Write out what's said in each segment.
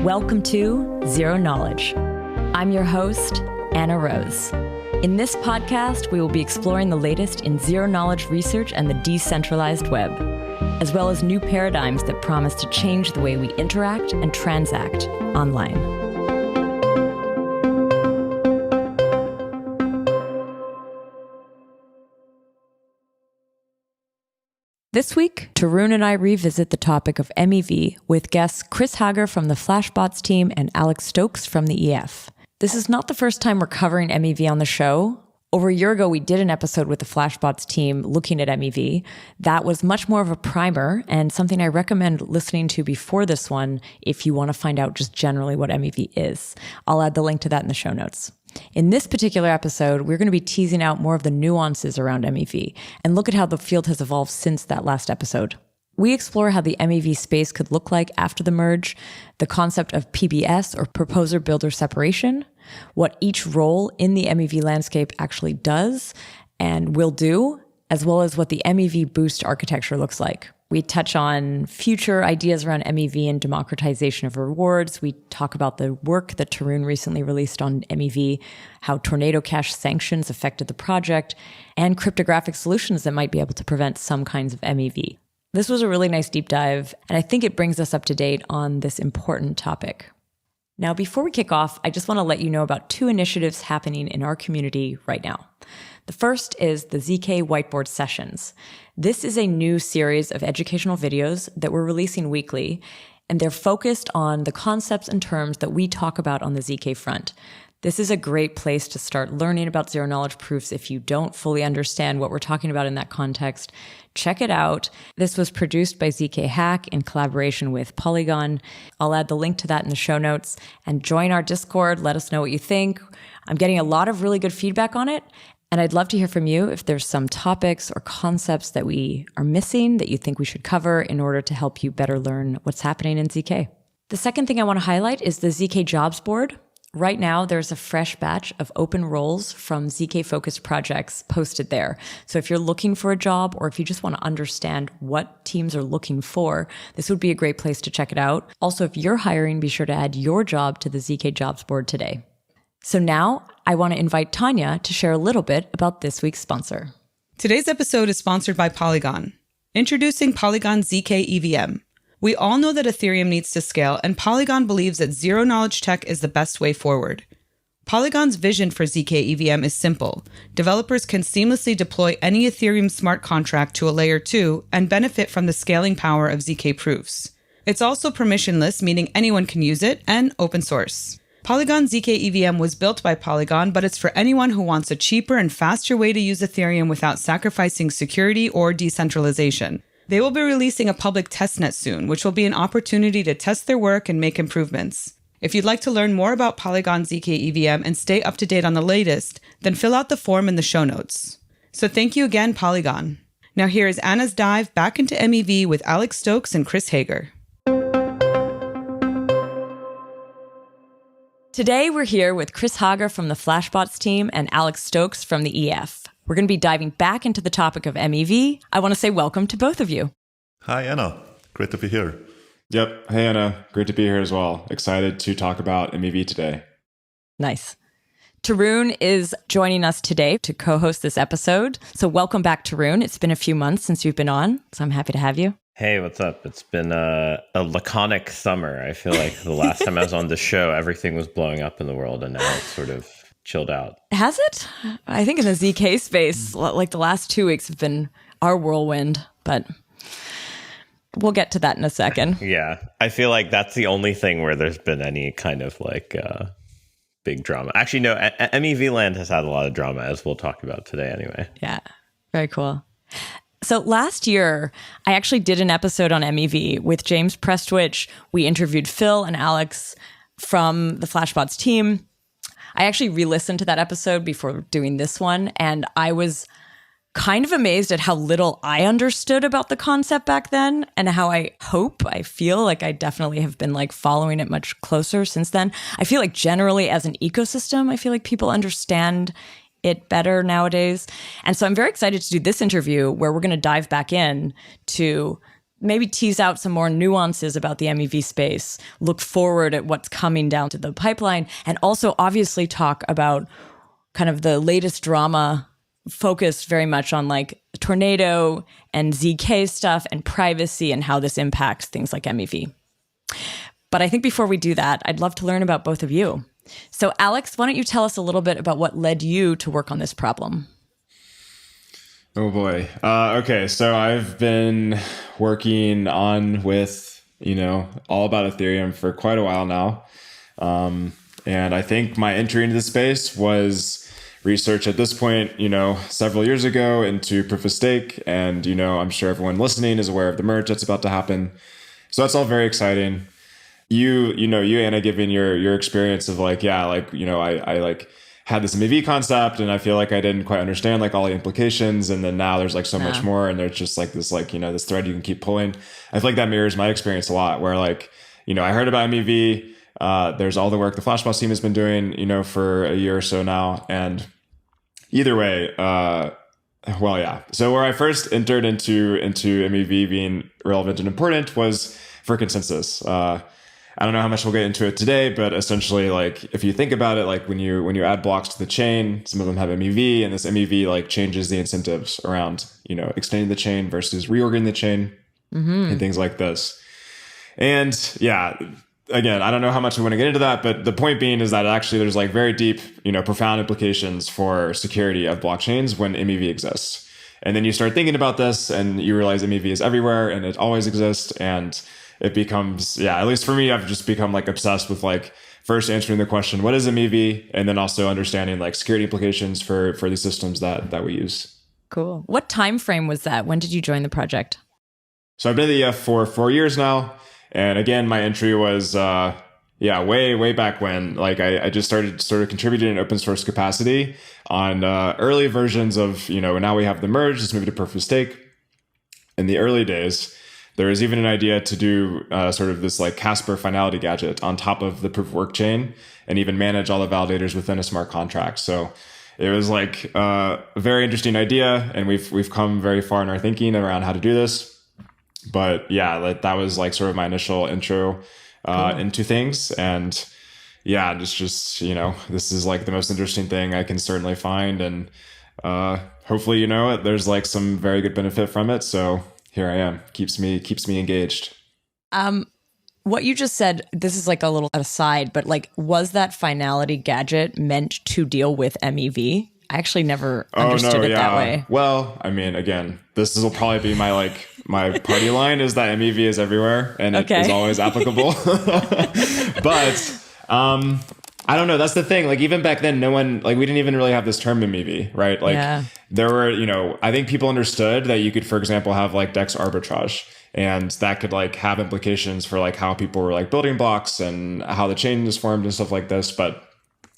Welcome to Zero Knowledge. I'm your host, Anna Rose. In this podcast, we will be exploring the latest in zero-knowledge research and the decentralized web, as well as new paradigms that promise to change the way we interact and transact online. This week, Tarun and I revisit the topic of MEV with guests Chris Hager from the Flashbots team and Alex Stokes from the EF. This is not the first time we're covering MEV on the show. Over a year ago, we did an episode with the Flashbots team looking at MEV. That was much more of a primer and something I recommend listening to before this one if you want to find out just generally what MEV is. I'll add the link to that in the show notes. In this particular episode, we're going to be teasing out more of the nuances around MEV and look at how the field has evolved since that last episode. We explore how the MEV space could look like after the merge, the concept of PBS or proposer-builder separation, what each role in the MEV landscape actually does and will do, as well as what the MEV-Boost architecture looks like. We touch on future ideas around MEV and democratization of rewards. We talk about the work that Tarun recently released on MEV, how Tornado Cash sanctions affected the project, and cryptographic solutions that might be able to prevent some kinds of MEV. This was a really nice deep dive, and I think it brings us up to date on this important topic. Now, before we kick off, I just want to let you know about two initiatives happening in our community right now. The first is the zk Whiteboard Sessions. This is a new series of educational videos that we're releasing weekly, and they're focused on the concepts and terms that we talk about on the zk front. This is a great place to start learning about zero-knowledge proofs if you don't fully understand what we're talking about in that context. Check it out. This was produced by zkHack in collaboration with Polygon. I'll add the link to that in the show notes. And join our Discord. Let us know what you think. I'm getting a lot of really good feedback on it. And I'd love to hear from you if there's some topics or concepts that we are missing that you think we should cover in order to help you better learn what's happening in zk. The second thing I want to highlight is the zk jobs board. Right now, there's a fresh batch of open roles from zk-focused projects posted there. So if you're looking for a job or if you just want to understand what teams are looking for, this would be a great place to check it out. Also, if you're hiring, be sure to add your job to the zk jobs board today. So now I want to invite Tanya to share a little bit about this week's sponsor. Today's episode is sponsored by Polygon. Introducing Polygon zkEVM. We all know that Ethereum needs to scale, and Polygon believes that zero-knowledge tech is the best way forward. Polygon's vision for zkEVM is simple. Developers can seamlessly deploy any Ethereum smart contract to a layer 2 and benefit from the scaling power of zk proofs. It's also permissionless, meaning anyone can use it, and open source. Polygon zkEVM was built by Polygon, but it's for anyone who wants a cheaper and faster way to use Ethereum without sacrificing security or decentralization. They will be releasing a public testnet soon, which will be an opportunity to test their work and make improvements. If you'd like to learn more about Polygon zkEVM and stay up to date on the latest, then fill out the form in the show notes. So thank you again, Polygon. Now here is Anna's dive back into MEV with Alex Stokes and Chris Hager. Today, we're here with Chris Hager from the Flashbots team and Alex Stokes from the EF. We're going to be diving back into the topic of MEV. I want to say welcome to both of you. Hi, Anna. Great to be here. Yep. Hey, Anna. Great to be here as well. Excited to talk about MEV today. Nice. Tarun is joining us today to co-host this episode. So welcome back, Tarun. It's been a few months since you've been on, so I'm happy to have you. Hey, what's up? It's been a laconic summer. I feel like the last time I was on the show, everything was blowing up in the world, and now it's sort of chilled out. Has it? I think in the zk space, like the last 2 weeks have been our whirlwind, but we'll get to that in a second. Yeah, I feel like that's the only thing where there's been any kind of like big drama. Actually, no, MEV land has had a lot of drama, as we'll talk about today anyway. Yeah, very cool. So last year, I actually did an episode on MEV with James Prestwich. We interviewed Phil and Alex from the Flashbots team. I actually re-listened to that episode before doing this one, and I was kind of amazed at how little I understood about the concept back then, and how I feel like I definitely have been like following it much closer since then. I feel like generally as an ecosystem, I feel like people understand it better nowadays. And so I'm very excited to do this interview where we're going to dive back in to maybe tease out some more nuances about the MEV space, look forward at what's coming down to the pipeline, and also obviously talk about kind of the latest drama focused very much on like tornado and ZK stuff and privacy and how this impacts things like MEV. But I think before we do that, I'd love to learn about both of you. So Alex, why don't you tell us a little bit about what led you to work on this problem? Oh boy. Okay, so I've been working on with, all about Ethereum for quite a while now. And I think my entry into the space was research at this point, several years ago into proof of stake. And, I'm sure everyone listening is aware of the merge that's about to happen. So that's all very exciting. You Anna, giving your experience of like, I like had this MEV concept and I feel like I didn't quite understand like all the implications. And then now there's like so much more and there's just like this, like, this thread you can keep pulling. I feel like that mirrors my experience a lot where like, I heard about MEV. There's all the work the Flashbots team has been doing, for a year or so now. And either way, So where I first entered into MEV being relevant and important was for consensus. I don't know how much we'll get into it today, but essentially, like, if you think about it, like when you add blocks to the chain, some of them have MEV, and this MEV like changes the incentives around, extending the chain versus reorganizing the chain and things like this. And yeah, again, I don't know how much we want to get into that, but the point being is that actually there's like very deep, profound implications for security of blockchains when MEV exists. And then you start thinking about this and you realize MEV is everywhere and it always exists. And it becomes, at least for me, I've just become like obsessed with like first answering the question, what is MEV? And then also understanding like security implications for these systems that we use. Cool. What time frame was that? When did you join the project? So I've been at the EF for 4 years now. And again, my entry was, way back when, like I just started sort of contributing in open source capacity on early versions of, now we have the merge, let's move to proof of stake. In the early days, there was even an idea to do sort of this like Casper finality gadget on top of the proof of work chain and even manage all the validators within a smart contract. So it was like a very interesting idea. And we've come very far in our thinking around how to do this. But that was like sort of my initial intro into things. And just this is like the most interesting thing I can certainly find. And hopefully, there's like some very good benefit from it. So here I am. Keeps me engaged. What you just said, this is like a little aside, but like, was that finality gadget meant to deal with MEV? I actually never understood it that way. Well, I mean, again, this will probably be my party line is that MEV is everywhere and it is always applicable. But I don't know. That's the thing. Like even back then, no one, like we didn't even really have this term MEV, right? Like there were, I think people understood that you could, for example, have like DEX arbitrage and that could like have implications for like how people were like building blocks and how the chain is formed and stuff like this. But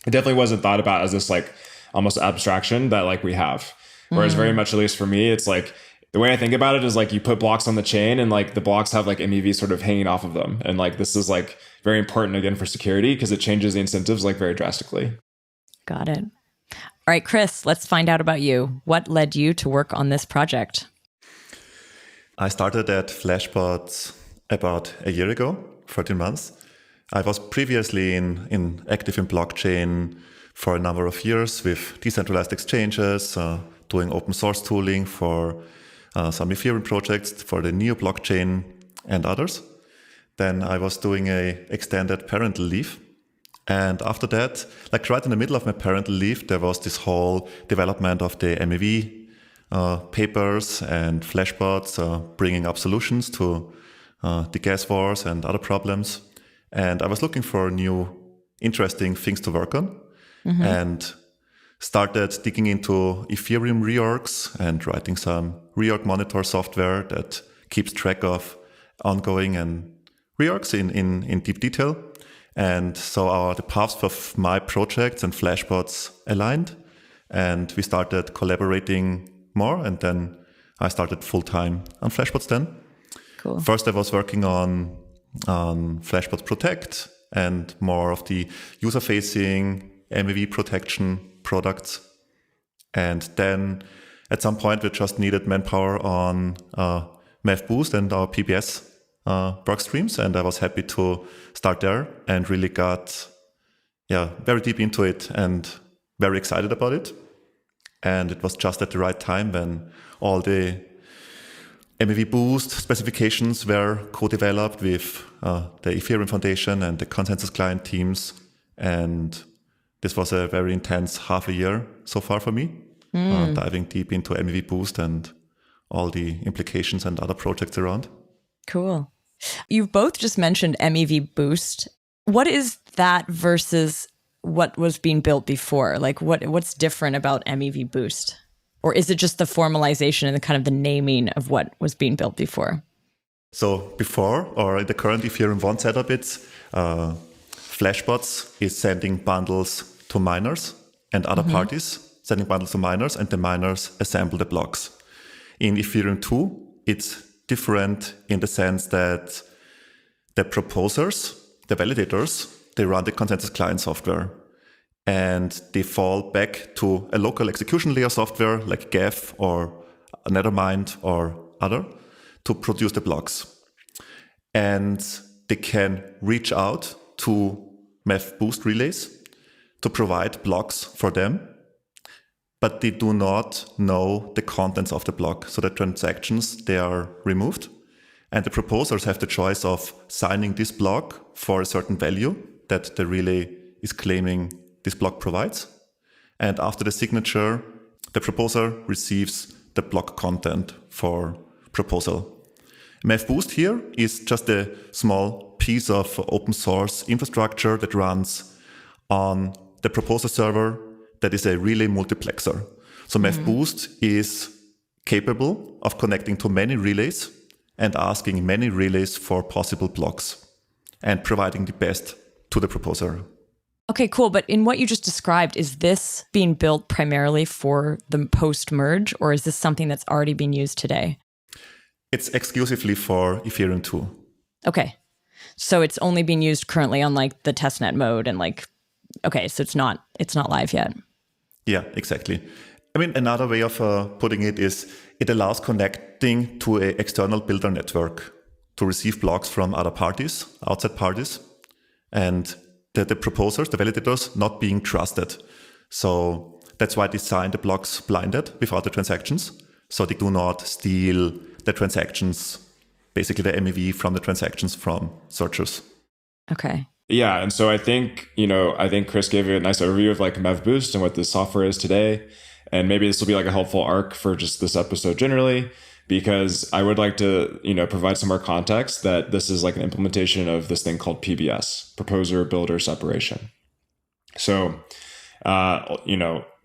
it definitely wasn't thought about as this like almost abstraction that like we have. Whereas very much, at least for me, it's like the way I think about it is like you put blocks on the chain and like the blocks have like MEV sort of hanging off of them. And like this is like very important again for security because it changes the incentives like very drastically. Got it. All right, Chris, let's find out about you. What led you to work on this project? I started at Flashbots about a year ago, 13 months. I was previously active in blockchain for a number of years with decentralized exchanges, doing open source tooling for some Ethereum projects for the Neo blockchain and others. Then I was doing a extended parental leave. And after that, like right in the middle of my parental leave, there was this whole development of the MEV papers and Flashbots bringing up solutions to the gas wars and other problems. And I was looking for new interesting things to work on. And started digging into Ethereum reorgs and writing some reorg monitor software that keeps track of ongoing and reorgs in deep detail. And so the paths of my projects and Flashbots aligned, and we started collaborating more. And then I started full-time on Flashbots then. Cool. First, I was working on Flashbots Protect and more of the user-facing MEV protection products. And then at some point, we just needed manpower on MEV-Boost and our PBS work streams, and I was happy to start there and really got very deep into it and very excited about it. And it was just at the right time when all the MEV-Boost specifications were co-developed with the Ethereum Foundation and the Consensus Client teams. And this was a very intense half a year so far for me, diving deep into MEV-Boost and all the implications and other projects around. Cool. You've both just mentioned MEV-Boost. What is that versus what was being built before? Like what's different about MEV-Boost? Or is it just the formalization and the kind of the naming of what was being built before? So before, or in the current Ethereum 1 setup, it's Flashbots is sending bundles to miners and other parties sending bundles to miners, and the miners assemble the blocks. In Ethereum 2, it's different in the sense that the proposers, the validators, they run the consensus client software and they fall back to a local execution layer software like Geth or Nethermind or other to produce the blocks. And they can reach out to MEV-Boost relays to provide blocks for them, but they do not know the contents of the block. So the transactions, they are removed. And the proposers have the choice of signing this block for a certain value that the relay is claiming this block provides. And after the signature, the proposer receives the block content for proposal. MEV-Boost here is just a small piece of open source infrastructure that runs on the proposer server that is a relay multiplexer. So MEV-Boost is capable of connecting to many relays and asking many relays for possible blocks and providing the best to the proposer. Okay, cool. But in what you just described, is this being built primarily for the post-merge, or is this something that's already being used today? It's exclusively for Ethereum 2. Okay. So it's only being used currently on like the testnet mode and okay, so it's not live yet. Yeah, exactly. I mean, another way of putting it is it allows connecting to an external builder network to receive blocks from other parties, outside parties, and the proposers, the validators, not being trusted. So that's why they sign the blocks blinded without the transactions. So they do not steal the transactions, basically the MEV from the transactions from searchers. Okay. Yeah, and so I think Chris gave you a nice overview of like MEV-Boost and what this software is today. And maybe this will be like a helpful arc for just this episode generally, because I would like to, provide some more context that this is like an implementation of this thing called PBS, Proposer Builder Separation. So,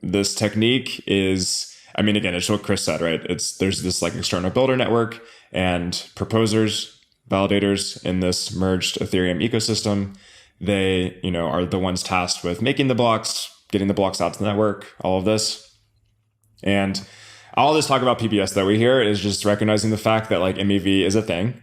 this technique is, again, it's what Chris said, right? There's this like external builder network and proposers, validators in this merged Ethereum ecosystem. They, are the ones tasked with making the blocks, getting the blocks out to the network, all of this. And all this talk about PBS that we hear is just recognizing the fact that like MEV is a thing.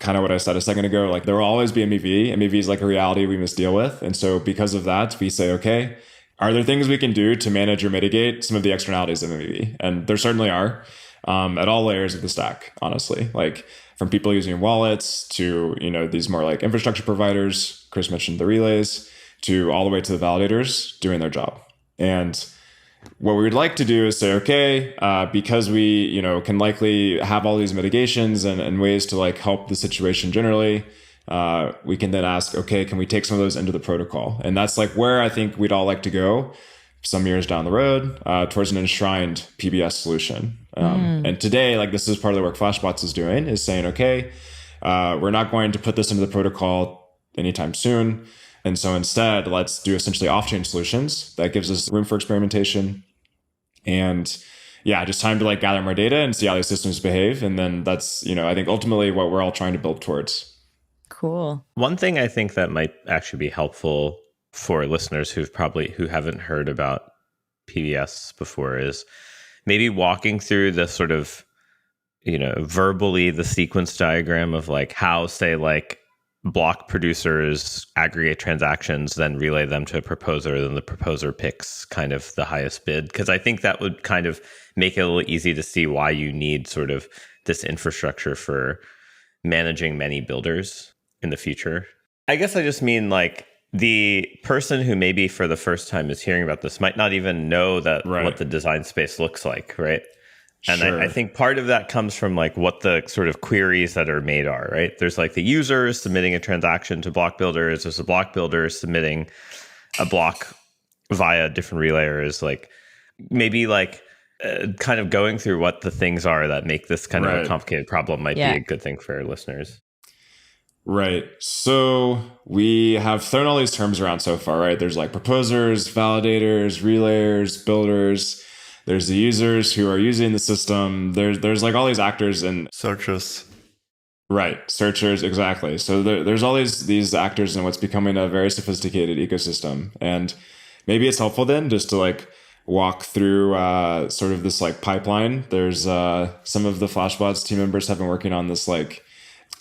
Kind of what I said a second ago, like there will always be MEV. MEV is like a reality we must deal with. And so because of that, we say, okay, are there things we can do to manage or mitigate some of the externalities of MEV? And there certainly are at all layers of the stack, honestly, like from people using wallets to, these more like infrastructure providers, Chris mentioned the relays, to all the way to the validators doing their job. And what we would like to do is say, okay, because we, can likely have all these mitigations and ways to like help the situation generally, we can then ask, okay, can we take some of those into the protocol? And that's like where I think we'd all like to go some years down the road towards an enshrined PBS solution. And today, like this is part of the work Flashbots is doing, is saying, okay, we're not going to put this into the protocol anytime soon. And so instead, let's do essentially off-chain solutions. That gives us room for experimentation. And yeah, just time to like gather more data and see how these systems behave. And then that's, I think ultimately what we're all trying to build towards. Cool. One thing I think that might actually be helpful for listeners who haven't heard about PBS before is maybe walking through the sort of, verbally the sequence diagram of like how, say, like block producers aggregate transactions, then relay them to a proposer, then the proposer picks kind of the highest bid. Because I think that would kind of make it a little easy to see why you need sort of this infrastructure for managing many builders in the future? I guess I just mean like the person who maybe for the first time is hearing about this might not even know that what the design space looks like, right? And I think part of that comes from like what the sort of queries that are made are, right? There's like the users submitting a transaction to block builders. There's a block builder submitting a block via different relayers. Like maybe like kind of going through what the things are that make this kind of a complicated problem might be a good thing for our listeners. Right. So we have thrown all these terms around so far, right? There's like proposers, validators, relayers, builders. There's the users who are using the system. There's like all these actors and searchers. Right. Searchers. Exactly. So there's all these actors in what's becoming a very sophisticated ecosystem. And maybe it's helpful then just to like walk through sort of this like pipeline. There's some of the Flashbots team members have been working on this like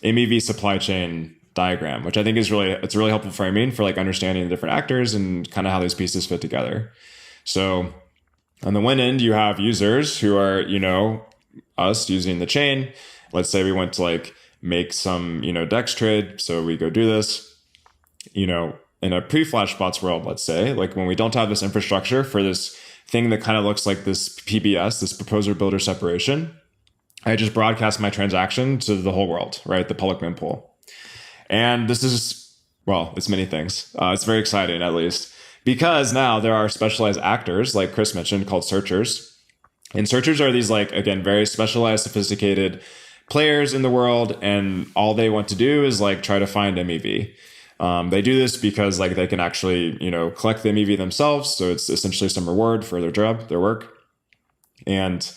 MEV supply chain diagram, which I think is it's a really helpful framing for like understanding the different actors and kind of how these pieces fit together. So on the one end, you have users who are, us using the chain. Let's say we want to like make some, DEX trade. So we go do this, in a pre-Flashbots world, let's say, like when we don't have this infrastructure for this thing that kind of looks like this PBS, this proposer builder separation, I just broadcast my transaction to the whole world, right? The public mempool. And this is, well, it's many things. It's very exciting, at least. Because now there are specialized actors, like Chris mentioned, called searchers. And searchers are these, like, again, very specialized, sophisticated players in the world. And all they want to do is, like, try to find MEV. They do this because, like, they can actually, collect the MEV themselves. So it's essentially some reward for their job, their work. And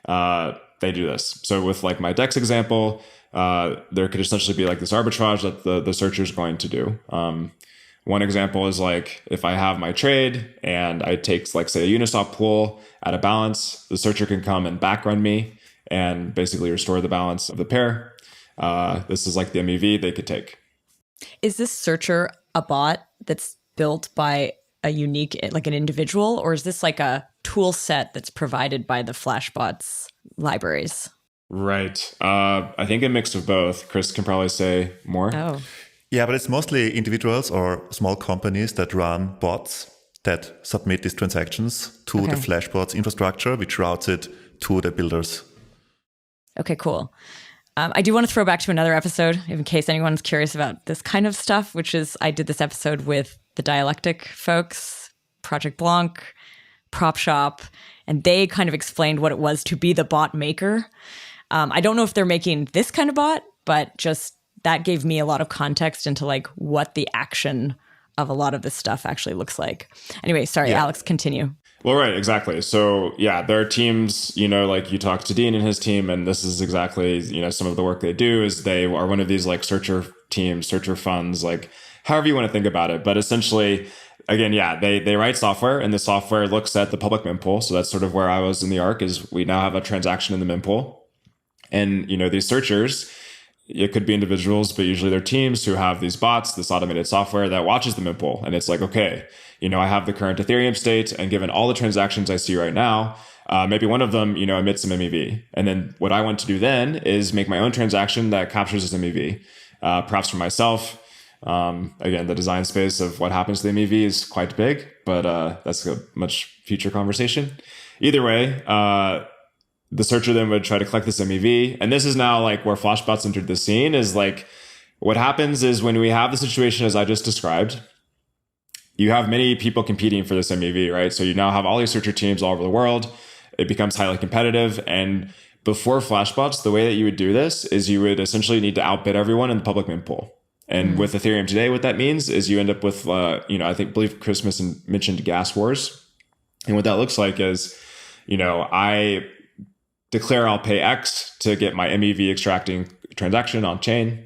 they do this. So with, like, my DEX example, there could essentially be, like, this arbitrage that the searcher is going to do. One example is like if I have my trade and I take like say a Uniswap pool at a balance, the searcher can come and backrun me and basically restore the balance of the pair. This is like the MEV they could take. Is this searcher a bot that's built by a unique, like an individual, or is this like a tool set that's provided by the Flashbots libraries? Right. I think a mix of both. Chris can probably say more. Oh. Yeah, but it's mostly individuals or small companies that run bots that submit these transactions to the Flashbots infrastructure, which routes it to the builders. Okay, cool. I do want to throw back to another episode in case anyone's curious about this kind of stuff, which is I did this episode with the Dialectic folks, Project Blanc, Prop Shop, and they kind of explained what it was to be the bot maker. I don't know if they're making this kind of bot, but just that gave me a lot of context into like what the action of a lot of this stuff actually looks like. Anyway, sorry, Alex, continue. Well, right, exactly. So yeah, there are teams, like you talked to Dean and his team, and this is exactly, some of the work they do is they are one of these like searcher teams, searcher funds, like however you want to think about it. But essentially, again, they write software and the software looks at the public mempool. So that's sort of where I was in the arc is we now have a transaction in the mempool. And, these searchers, it could be individuals, but usually they're teams who have these bots, this automated software that watches the mempool. And it's like, okay, I have the current Ethereum state, and given all the transactions I see right now, maybe one of them, emits some MEV. And then what I want to do then is make my own transaction that captures this MEV, perhaps for myself. Again, the design space of what happens to the MEV is quite big, but that's a much future conversation. Either way, the searcher then would try to collect this MEV. And this is now like where Flashbots entered the scene is like what happens is when we have the situation as I just described, you have many people competing for this MEV, right? So you now have all these searcher teams all over the world. It becomes highly competitive. And before Flashbots, the way that you would do this is you would essentially need to outbid everyone in the public mempool. And with Ethereum today, what that means is you end up with, believe Chris mentioned gas wars. And what that looks like is, I declare I'll pay X to get my MEV extracting transaction on chain.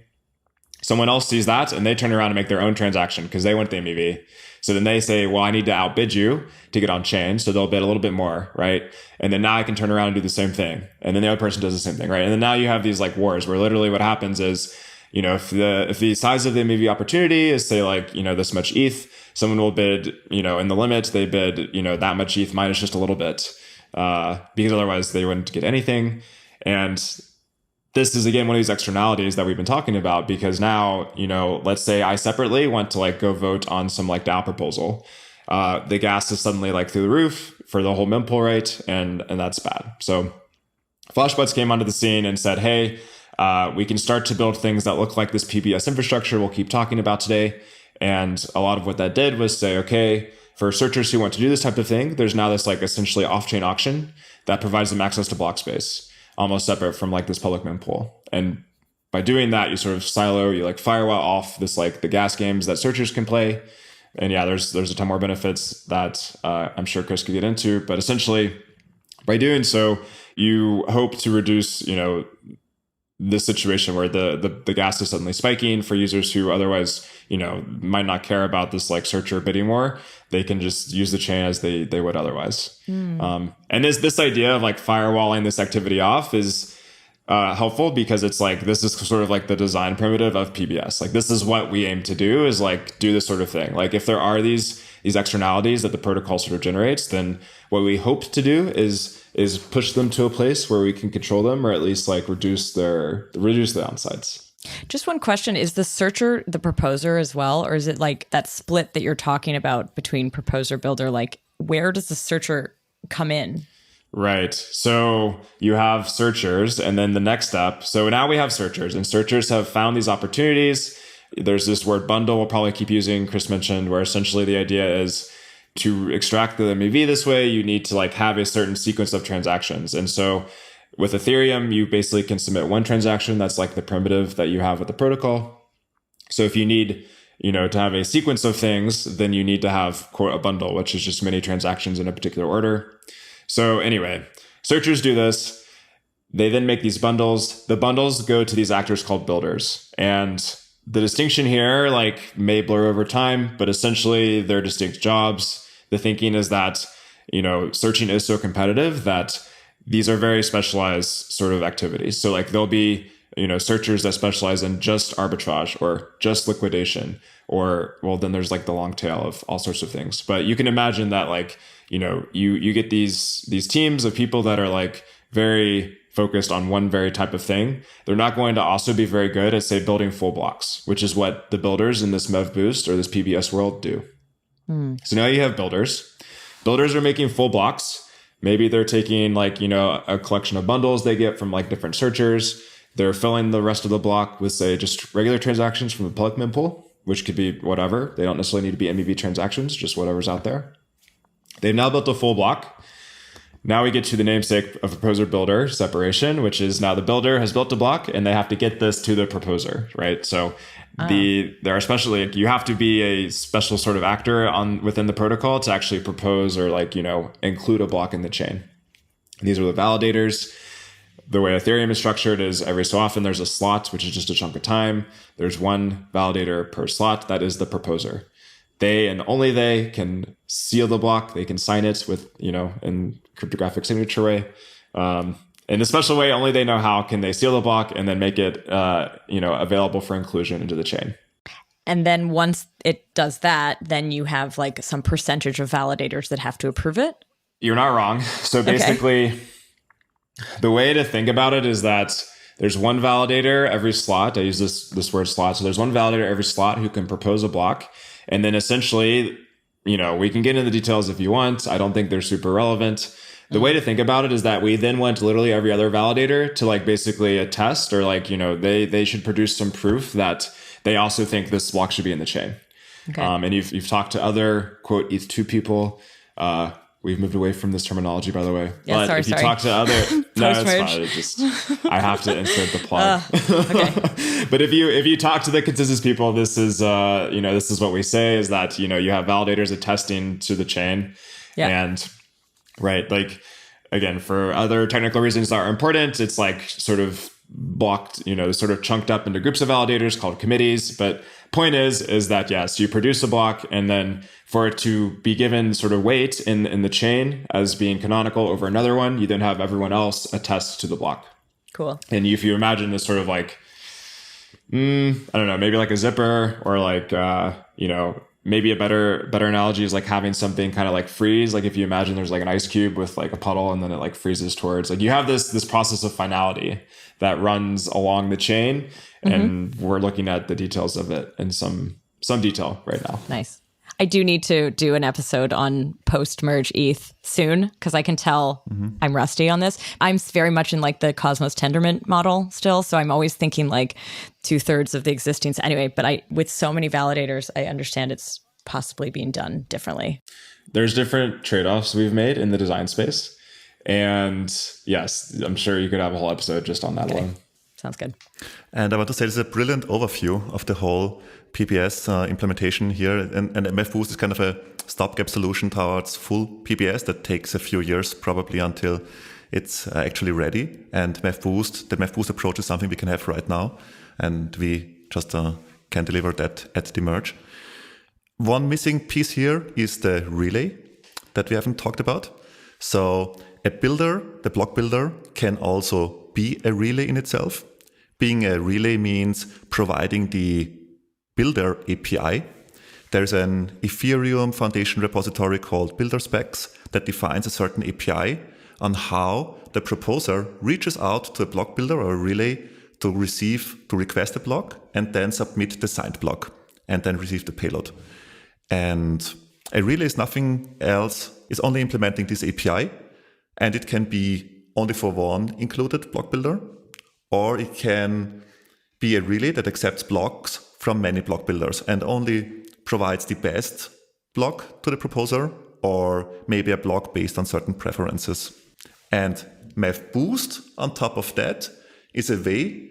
Someone else sees that and they turn around and make their own transaction because they want the MEV. So then they say, well, I need to outbid you to get on chain. So they'll bid a little bit more, right? And then now I can turn around and do the same thing. And then the other person does the same thing, right? And then now you have these like wars where literally what happens is, if the size of the MEV opportunity is say like, this much ETH, someone will bid, in the limit, they bid, that much ETH minus just a little bit. Because otherwise they wouldn't get anything. And this is, again, one of these externalities that we've been talking about, because now, let's say I separately want to like go vote on some like DAO proposal. The gas is suddenly like through the roof for the whole mempool rate, and that's bad. So Flashbots came onto the scene and said, hey, we can start to build things that look like this PBS infrastructure we'll keep talking about today. And a lot of what that did was say, okay, for searchers who want to do this type of thing, there's now this like essentially off-chain auction that provides them access to block space, almost separate from like this public mempool. And by doing that, you sort of silo, you like firewall off this like the gas games that searchers can play. And yeah, there's a ton more benefits that I'm sure Chris could get into. But essentially, by doing so, you hope to reduce, this situation where the gas is suddenly spiking for users who otherwise, might not care about this like searcher bidding war. They can just use the chain as they would otherwise. And this idea of like firewalling this activity off is helpful, because it's like, this is sort of like the design primitive of PBS. Like, this is what we aim to do, is like do this sort of thing. Like, if there are these externalities that the protocol sort of generates, then what we hope to do is push them to a place where we can control them, or at least like reduce the downsides. Just one question. Is the searcher the proposer as well? Or is it like that split that you're talking about between proposer builder? Like, where does the searcher come in? Right. So you have searchers, and then the next step. So now we have searchers, and searchers have found these opportunities. There's this word bundle we'll probably keep using, Chris mentioned, where essentially the idea is to extract the MEV this way, you need to like have a certain sequence of transactions. And so with Ethereum, you basically can submit one transaction. That's like the primitive that you have with the protocol. So if you need, to have a sequence of things, then you need to have, quote, a bundle, which is just many transactions in a particular order. So anyway, searchers do this. They then make these bundles. The bundles go to these actors called builders. And the distinction here like may blur over time, but essentially they're distinct jobs. The thinking is that, searching is so competitive that these are very specialized sort of activities. So like there'll be, searchers that specialize in just arbitrage or just liquidation, or, well, then there's like the long tail of all sorts of things. But you can imagine that like, you get these teams of people that are like very focused on one very type of thing. They're not going to also be very good at, say, building full blocks, which is what the builders in this MEV-Boost or this PBS world do. So now you have builders. Builders are making full blocks. Maybe they're taking like, a collection of bundles they get from like different searchers. They're filling the rest of the block with, say, just regular transactions from the public mempool, which could be whatever. They don't necessarily need to be MEV transactions, just whatever's out there. They've now built a full block. Now we get to the namesake of proposer builder separation, which is now the builder has built a block and they have to get this to the proposer, right? So there are especially, you have to be a special sort of actor within the protocol to actually propose or like, include a block in the chain. These are the validators. The way Ethereum is structured is every so often there's a slot, which is just a chunk of time. There's one validator per slot. That is the proposer. They and only they can seal the block. They can sign it with, in cryptographic signature way. In a special way, only they know how can they seal the block and then make it, available for inclusion into the chain. And then once it does that, then you have like some percentage of validators that have to approve it? You're not wrong. So basically, the way to think about it is that there's one validator every slot. I use this word slot. So there's one validator every slot who can propose a block. And then essentially, we can get into the details if you want. I don't think they're super relevant. The way to think about it is that we then want literally every other validator to like basically attest or like, they should produce some proof that they also think this block should be in the chain. Okay. And you've talked to other, quote, ETH2 people. We've moved away from this terminology, by the way. Yeah, but if you talk to other, no, it's fine. It just, I have to insert the plug. Okay. But if you talk to the consensus people, this is this is what we say is that you have validators attesting to the chain, and right, like again for other technical reasons that are important, it's like sort of blocked, sort of chunked up into groups of validators called committees. But point is that yes, you produce a block and then for it to be given sort of weight in the chain as being canonical over another one, you then have everyone else attest to the block. Cool. And if you imagine this sort of like, I don't know, maybe like a zipper or like, maybe a better analogy is like having something kind of like freeze. Like if you imagine there's like an ice cube with like a puddle and then it like freezes towards, like you have this process of finality that runs along the chain, and we're looking at the details of it in some detail right now. Nice. I do need to do an episode on post-merge ETH soon, because I can tell I'm rusty on this. I'm very much in like the Cosmos Tendermint model still, so I'm always thinking like 2/3 of the existing. Anyway, but with so many validators, I understand it's possibly being done differently. There's different trade-offs we've made in the design space. And yes, I'm sure you could have a whole episode just on that alone. Sounds good. And I want to say this is a brilliant overview of the whole PBS implementation here. And MEV-Boost is kind of a stopgap solution towards full PBS that takes a few years probably until it's actually ready. And MEV-Boost, the MEV-Boost approach is something we can have right now. And we just can deliver that at the merge. One missing piece here is the relay that we haven't talked about. So a builder, the block builder, can also be a relay in itself. Being a relay means providing the builder API. There's an Ethereum Foundation repository called Builder Specs that defines a certain API on how the proposer reaches out to a block builder or a relay to request a block and then submit the signed block and then receive the payload. And a relay is nothing else, is only implementing this API, and it can be only for one included block builder, or it can be a relay that accepts blocks from many block builders and only provides the best block to the proposer, or maybe a block based on certain preferences. And MEV-Boost on top of that is a way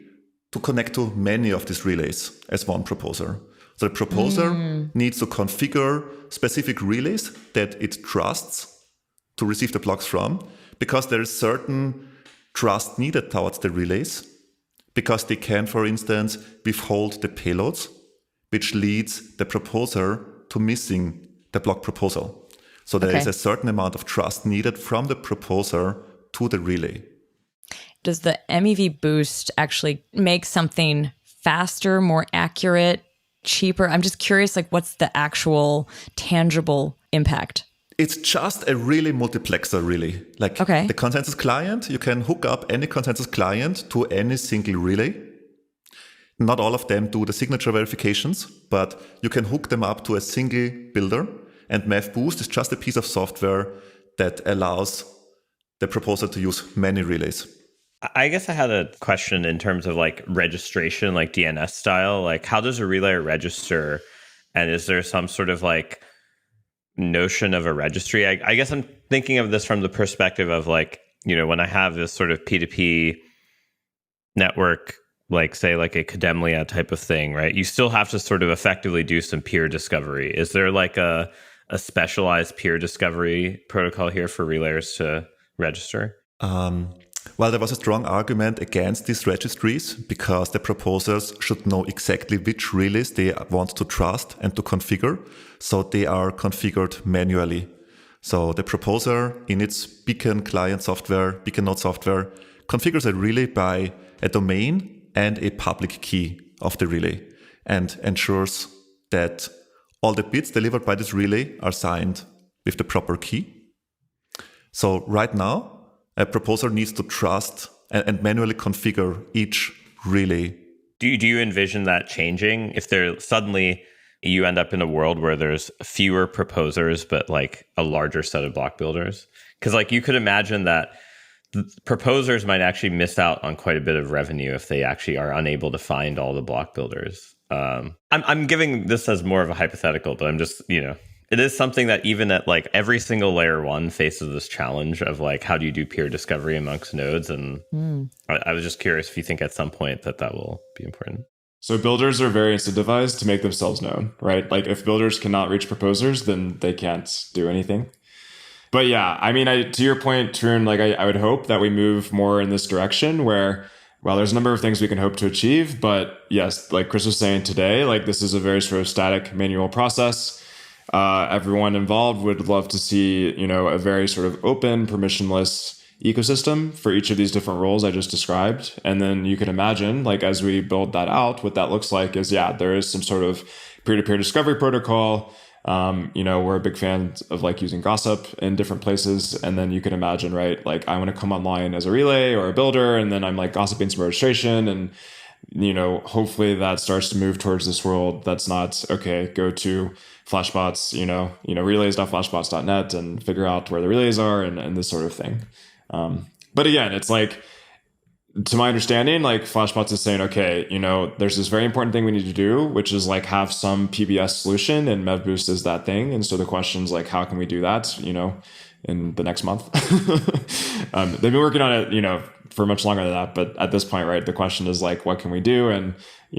to connect to many of these relays as one proposer. So the proposer needs to configure specific relays that it trusts to receive the blocks from, because there is certain trust needed towards the relays, because they can, for instance, withhold the payloads, which leads the proposer to missing the block proposal. So there is a certain amount of trust needed from the proposer to the relay. Does the MEV-Boost actually make something faster, more accurate, cheaper? I'm just curious, like, what's the actual tangible impact? It's just a relay multiplexer, really. Like the consensus client, you can hook up any consensus client to any single relay. Not all of them do the signature verifications, but you can hook them up to a single builder. And MEV-Boost is just a piece of software that allows the proposer to use many relays. I guess I had a question in terms of like registration, like DNS style. Like, how does a relay register? And is there some sort of like notion of a registry? I guess I'm thinking of this from the perspective of like, you know, when I have this sort of P2P network, like say like a Kademlia type of thing, right? You still have to sort of effectively do some peer discovery. Is there like a specialized peer discovery protocol here for relayers to register? Well, there was a strong argument against these registries because the proposers should know exactly which relays they want to trust and to configure. So they are configured manually. So the proposer in its beacon client software, beacon node software, configures a relay by a domain and a public key of the relay and ensures that all the bits delivered by this relay are signed with the proper key. So right now, a proposer needs to trust and manually configure each relay. Do you envision that changing if there suddenly you end up in a world where there's fewer proposers but like a larger set of block builders? Because like you could imagine that proposers might actually miss out on quite a bit of revenue if they actually are unable to find all the block builders. I'm giving this as more of a hypothetical, but I'm just, you know, it is something that even at like every single layer one faces this challenge of like, how do you do peer discovery amongst nodes? And I was just curious if you think at some point that will be important. So builders are very incentivized to make themselves known, right? Like if builders cannot reach proposers, then they can't do anything. But yeah, I mean, to your point, Tarun, like I would hope that we move more in this direction where, well, there's a number of things we can hope to achieve. But yes, like Chris was saying today, like this is a very sort of static manual process. Everyone involved would love to see, you know, a very sort of open, permissionless ecosystem for each of these different roles I just described. And then you can imagine, like, as we build that out, what that looks like is, there is some sort of peer-to-peer discovery protocol. We're a big fan of like using gossip in different places. And then you can imagine, right, like I want to come online as a relay or a builder, and then I'm like gossiping some registration, and hopefully that starts to move towards this world that's not, okay, go to Flashbots, relays.flashbots.net and figure out where the relays are and this sort of thing. But again, it's like, to my understanding, like Flashbots is saying, okay, there's this very important thing we need to do, which is like have some PBS solution, and MEV-Boost is that thing. And so the question's like, how can we do that, in the next month? They've been working on it, for much longer than that. But at this point, right, the question is like, what can we do? And,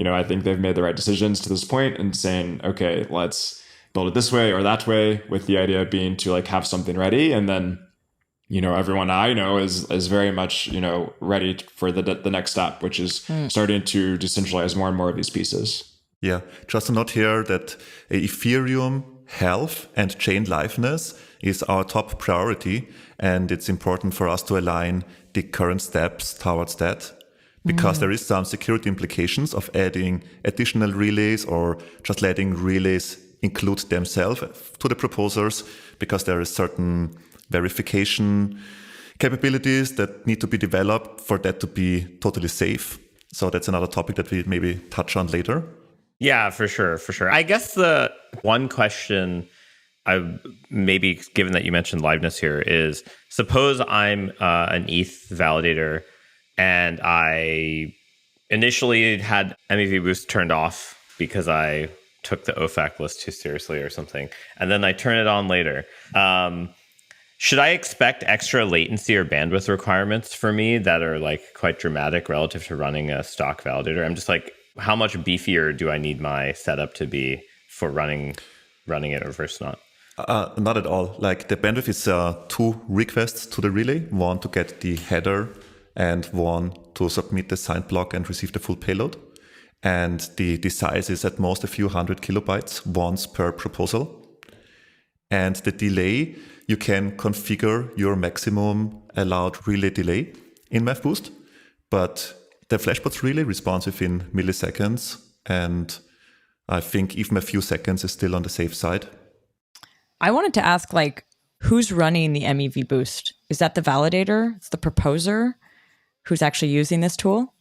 I think they've made the right decisions to this point and saying, okay, let's build it this way or that way, with the idea being to like have something ready. And then, everyone I know is very much, ready for the next step, which is starting to decentralize more and more of these pieces. Yeah, just a note here that Ethereum health and chain liveness is our top priority, and it's important for us to align the current steps towards that, because there is some security implications of adding additional relays or just letting relays include themselves to the proposers, because there is certain verification capabilities that need to be developed for that to be totally safe. So that's another topic that we maybe touch on later. Yeah, for sure. I guess the one question maybe, given that you mentioned liveness here, is suppose I'm an ETH validator and I initially had MEV-Boost turned off because I took the OFAC list too seriously or something, and then I turn it on later. Should I expect extra latency or bandwidth requirements for me that are like quite dramatic relative to running a stock validator? I'm just like, how much beefier do I need my setup to be for running it or versus not? Not at all. Like the bandwidth is 2 requests to the relay, one to get the header and one to submit the signed block and receive the full payload. And the size is at most a few hundred kilobytes once per proposal. And the delay, you can configure your maximum allowed relay delay in MEV-Boost, but the Flashbots relay responds within milliseconds, and I think even a few seconds is still on the safe side. I wanted to ask, like, who's running the MEV-Boost? Is that the validator? It's the proposer who's actually using this tool?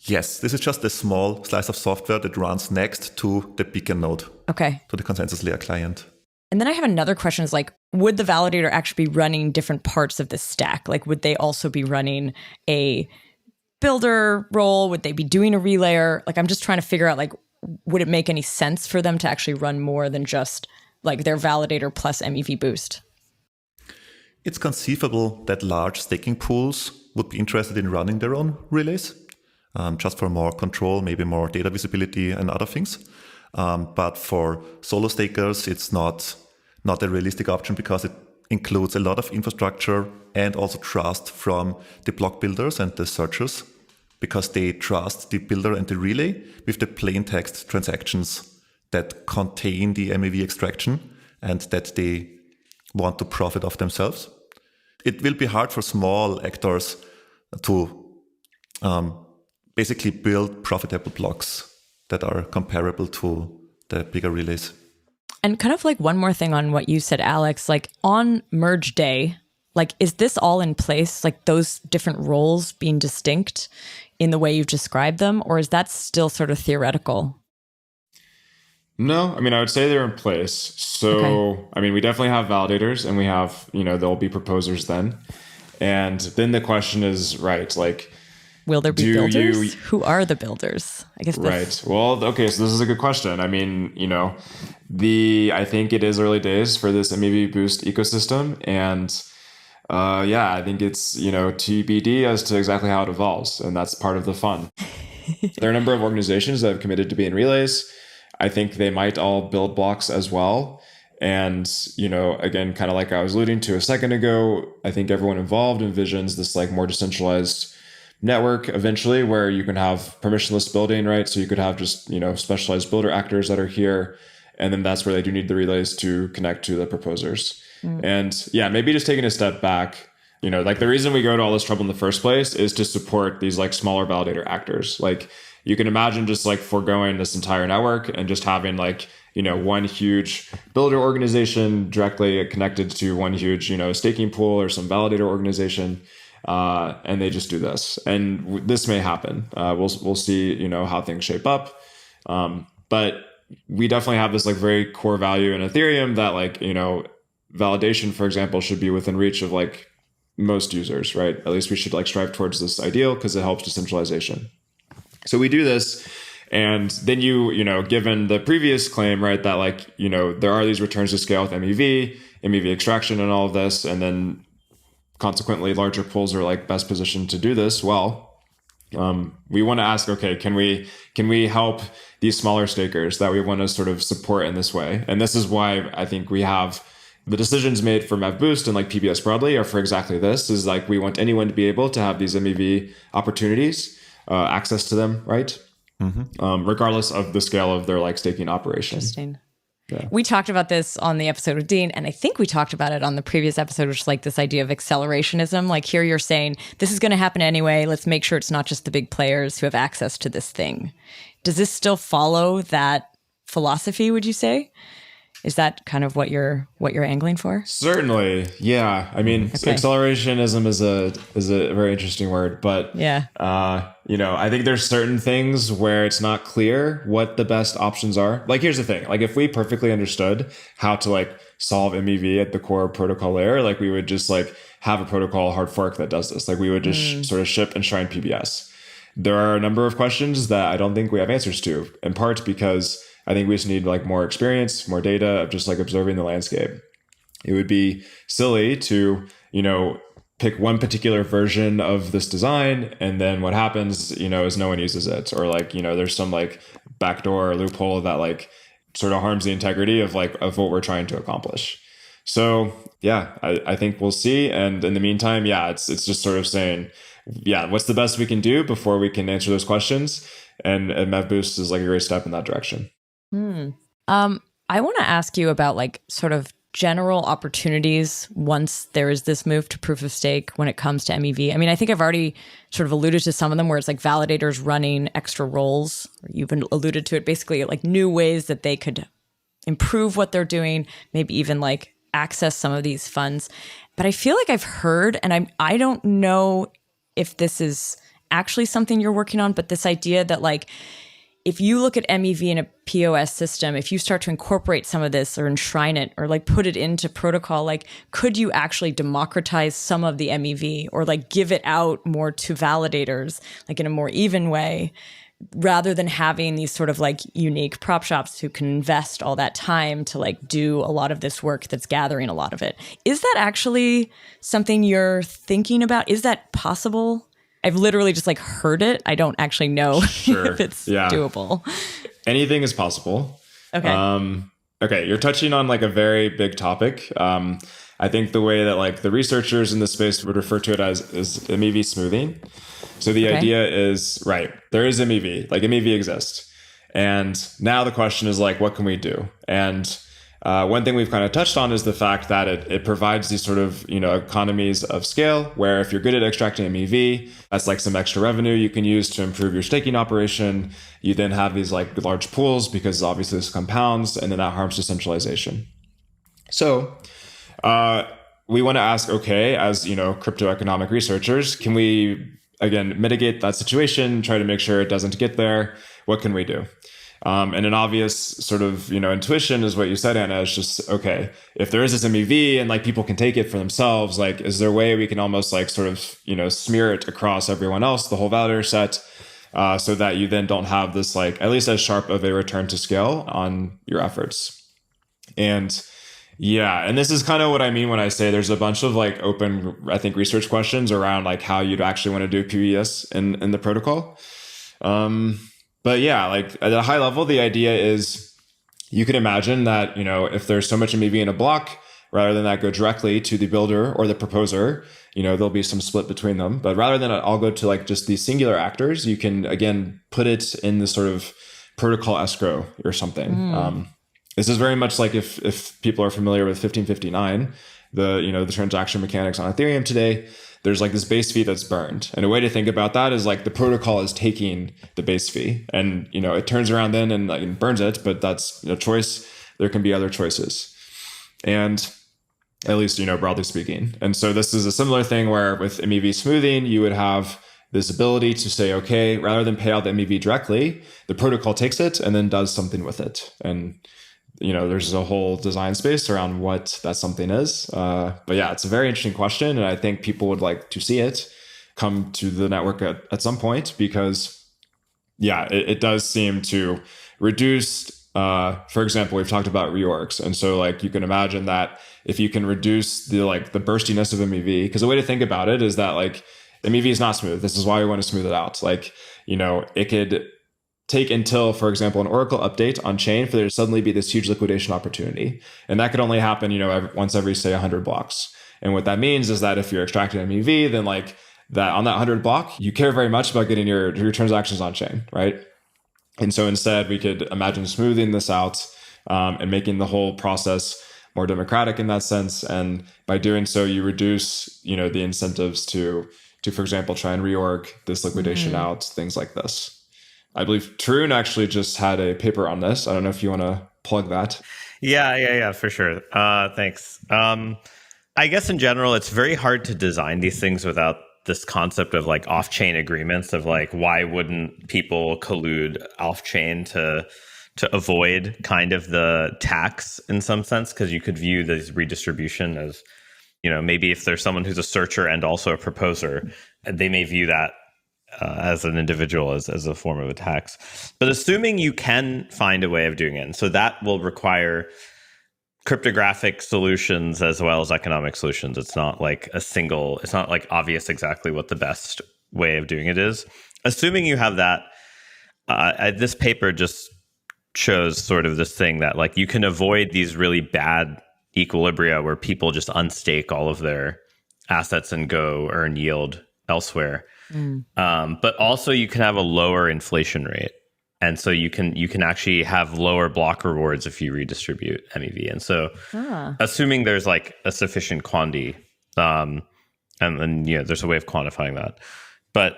Yes, this is just a small slice of software that runs next to the beacon node. Okay. To the consensus layer client. And then I have another question is like, would the validator actually be running different parts of this stack? Like, would they also be running a builder role? Would they be doing a relayer? Like, I'm just trying to figure out, like, would it make any sense for them to actually run more than just like their validator plus MEV-Boost? It's conceivable that large staking pools would be interested in running their own relays, just for more control, maybe more data visibility and other things. But for solo stakers, it's not a realistic option, because it includes a lot of infrastructure and also trust from the block builders and the searchers, because they trust the builder and the relay with the plain text transactions that contain the MEV extraction and that they want to profit off themselves. It will be hard for small actors to basically build profitable blocks that are comparable to the bigger relays. And kind of like one more thing on what you said, Alex, like on merge day, like, is this all in place? Like those different roles being distinct in the way you've described them, or is that still sort of theoretical? No, I mean, I would say they're in place. So, okay. I mean, we definitely have validators, and we have, there'll be proposers then. And then the question is, right, like, will there be builders? Who are the builders? I guess. Right. Well, okay. So this is a good question. I mean, I think it is early days for this MEV-Boost ecosystem, and I think it's TBD as to exactly how it evolves, and that's part of the fun. There are a number of organizations that have committed to being relays. I think they might all build blocks as well. And, again, kind of like I was alluding to a second ago, I think everyone involved envisions this like more decentralized network eventually, where you can have permissionless building, right? So you could have just, specialized builder actors that are here. And then that's where they do need the relays to connect to the proposers. And maybe just taking a step back, like the reason we go to all this trouble in the first place is to support these like smaller validator actors. Like you can imagine just like foregoing this entire network and just having like, one huge builder organization directly connected to one huge, staking pool or some validator organization. And they just do this, and this may happen. We'll see, how things shape up. But we definitely have this like very core value in Ethereum that like, validation, for example, should be within reach of like most users, right? At least we should like strive towards this ideal because it helps decentralization. So we do this. And then given the previous claim, right, that like, there are these returns to scale with MEV extraction and all of this. And then consequently larger pools are like best positioned to do this. Well, we want to ask, okay, can we help these smaller stakers that we want to sort of support in this way? And this is why I think we have the decisions made for MEV-Boost and like PBS broadly are for exactly this, is like we want anyone to be able to have these MEV opportunities, access to them, right? Mm-hmm. Regardless of the scale of their like staking operation. Interesting. Yeah. We talked about this on the episode with Dean, and I think we talked about it on the previous episode, which is like this idea of accelerationism. Like here you're saying, this is going to happen anyway. Let's make sure it's not just the big players who have access to this thing. Does this still follow that philosophy, would you say? Is that kind of what you're angling for? Certainly. Yeah. I mean, accelerationism is a very interesting word, but yeah. I think there's certain things where it's not clear what the best options are. Like, here's the thing. Like, if we perfectly understood how to like solve MEV at the core protocol layer, like we would just like have a protocol hard fork that does this. Like we would just sort of ship and shrine PBS. There are a number of questions that I don't think we have answers to, in part because I think we just need like more experience, more data of just like observing the landscape. It would be silly to, pick one particular version of this design, and then what happens, is no one uses it, or like, there's some like backdoor or loophole that like sort of harms the integrity of what we're trying to accomplish. So yeah, I think we'll see. And in the meantime, yeah, it's just sort of saying, yeah, what's the best we can do before we can answer those questions? And MEV-Boost is like a great step in that direction. I want to ask you about like sort of general opportunities once there is this move to proof of stake when it comes to MEV. I mean, I think I've already sort of alluded to some of them where it's like validators running extra roles, or you've alluded to it, basically like new ways that they could improve what they're doing, maybe even like access some of these funds. But I feel like I've heard, and I don't know if this is actually something you're working on, but this idea that like, if you look at MEV in a POS system, if you start to incorporate some of this or enshrine it or like put it into protocol, like could you actually democratize some of the MEV or like give it out more to validators, like in a more even way, rather than having these sort of like unique prop shops who can invest all that time to like do a lot of this work that's gathering a lot of it? Is that actually something you're thinking about? Is that possible? I've literally just like heard it. I don't actually know if it's doable. Anything is possible. Okay. Okay. You're touching on like a very big topic. I think the way that like the researchers in this space would refer to it as is MEV smoothing. So the idea is, right, there is MEV, like MEV exists. And now the question is like, what can we do? And one thing we've kind of touched on is the fact that it provides these sort of, economies of scale where if you're good at extracting MEV, that's like some extra revenue you can use to improve your staking operation. You then have these like large pools because obviously this compounds, and then that harms decentralization. So we want to ask, okay, as, crypto economic researchers, can we, again, mitigate that situation, try to make sure it doesn't get there? What can we do? And an obvious sort of, intuition is what you said, Anna, is just, okay, if there is this MEV and like people can take it for themselves, like, is there a way we can almost like sort of, smear it across everyone else, the whole validator set, so that you then don't have this like, at least as sharp of a return to scale on your efforts. And yeah, and this is kind of what I mean when I say there's a bunch of like open, I think, research questions around like how you'd actually want to do PBS in the protocol. But yeah, like at a high level, the idea is you could imagine that, if there's so much MEV in a block, rather than that go directly to the builder or the proposer, there'll be some split between them. But rather than it all go to like just these singular actors, you can, again, put it in this sort of protocol escrow or something. This is very much like if people are familiar with 1559, the transaction mechanics on Ethereum today, there's like this base fee that's burned. And a way to think about that is like the protocol is taking the base fee and, it turns around then and like burns it, but that's a choice. There can be other choices. And at least, broadly speaking. And so this is a similar thing where with MEV smoothing, you would have this ability to say, okay, rather than pay out the MEV directly, the protocol takes it and then does something with it. And, there's a whole design space around what that something is. But yeah, it's a very interesting question. And I think people would like to see it come to the network at some point because, yeah, it does seem to reduce, for example, we've talked about reorgs. And so like you can imagine that if you can reduce the burstiness of MEV, because the way to think about it is that like MEV is not smooth. This is why we want to smooth it out. Like, it could take until, for example, an Oracle update on chain for there to suddenly be this huge liquidation opportunity. And that could only happen, once every, say, 100 blocks. And what that means is that if you're extracting MEV, then like that on that 100 block, you care very much about getting your transactions on chain, right? And so instead, we could imagine smoothing this out and making the whole process more democratic in that sense. And by doing so, you reduce, the incentives to, for example, try and reorg this liquidation out, things like this. I believe Tarun actually just had a paper on this. I don't know if you want to plug that. Yeah, for sure. Thanks. I guess in general, it's very hard to design these things without this concept of like off-chain agreements of like, why wouldn't people collude off-chain to avoid kind of the tax in some sense? Because you could view this redistribution as, maybe if there's someone who's a searcher and also a proposer, they may view that as an individual as a form of a tax. But assuming you can find a way of doing it, and so that will require cryptographic solutions as well as economic solutions. It's not like it's not like obvious exactly what the best way of doing it is. Assuming you have that, this paper just shows sort of this thing that like you can avoid these really bad equilibria where people just unstake all of their assets and go earn yield elsewhere. But also you can have a lower inflation rate. And so you can actually have lower block rewards if you redistribute MEV. And so assuming there's like a sufficient quantity, and then there's a way of quantifying that. But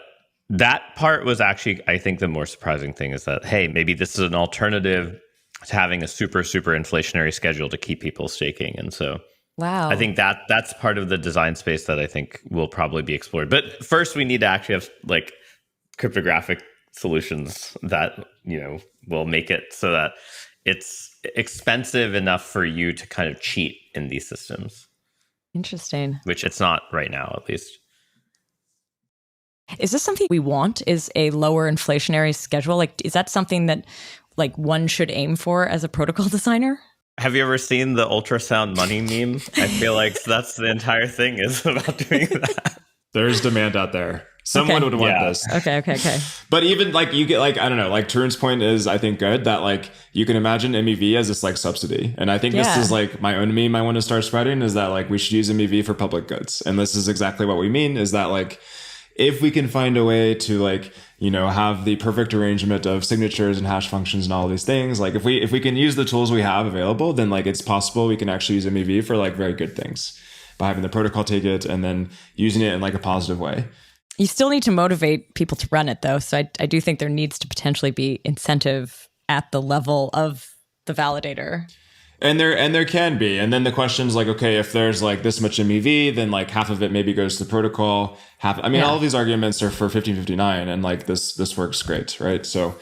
that part was actually, I think, the more surprising thing is that, hey, maybe this is an alternative to having a super, super inflationary schedule to keep people staking. And so wow, I think that's part of the design space that I think will probably be explored. But first, we need to actually have like cryptographic solutions that will make it so that it's expensive enough for you to kind of cheat in these systems. Interesting. Which it's not right now, at least. Is this something we want? Is a lower inflationary schedule? Like, is that something that like one should aim for as a protocol designer? Have you ever seen the ultrasound money meme? I feel like that's the entire thing is about doing that. There's demand out there. Someone would want this. Okay. But even like you get like, I don't know, like Tarun's point is, I think, good that like you can imagine MEV as this like subsidy. And I think this is like my own meme I want to start spreading is that like we should use MEV for public goods. And this is exactly what we mean is that like if we can find a way to like, have the perfect arrangement of signatures and hash functions and all these things, like if we can use the tools we have available, then like it's possible we can actually use MEV for like very good things by having the protocol take it and then using it in like a positive way. You still need to motivate people to run it though. So I do think there needs to potentially be incentive at the level of the validator. And there can be. And then the question's like, okay, if there's like this much MEV, then like half of it maybe goes to the protocol. All of these arguments are for 1559 and like this works great, right? So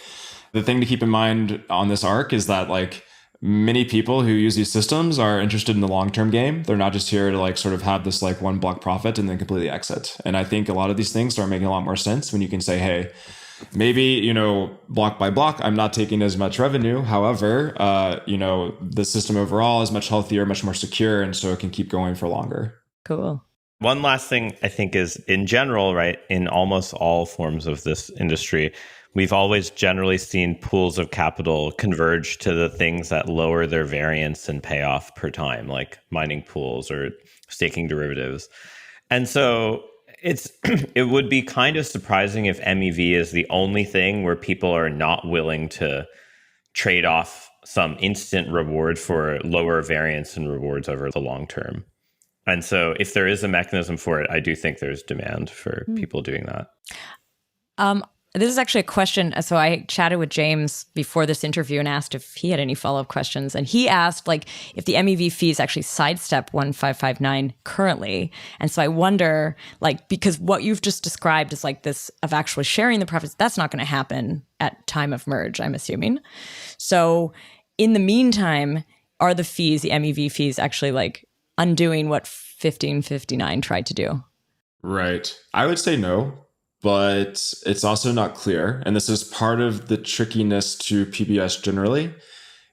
the thing to keep in mind on this arc is that like many people who use these systems are interested in the long-term game. They're not just here to like sort of have this like one block profit and then completely exit. And I think a lot of these things start making a lot more sense when you can say, hey, maybe, block by block, I'm not taking as much revenue. However, the system overall is much healthier, much more secure. And so it can keep going for longer. Cool. One last thing I think is in general, right, in almost all forms of this industry, we've always generally seen pools of capital converge to the things that lower their variance and payoff per time, like mining pools or staking derivatives. And so it would be kind of surprising if MEV is the only thing where people are not willing to trade off some instant reward for lower variance and rewards over the long term. And so if there is a mechanism for it, I do think there's demand for people doing that. This is actually a question. So I chatted with James before this interview and asked if he had any follow-up questions. And he asked like if the MEV fees actually sidestep 1559 currently. And so I wonder, like, because what you've just described is like this of actually sharing the profits, that's not going to happen at time of merge, I'm assuming. So in the meantime, are the fees, the MEV fees, actually like undoing what 1559 tried to do? Right. I would say no. But it's also not clear. And this is part of the trickiness to PBS generally,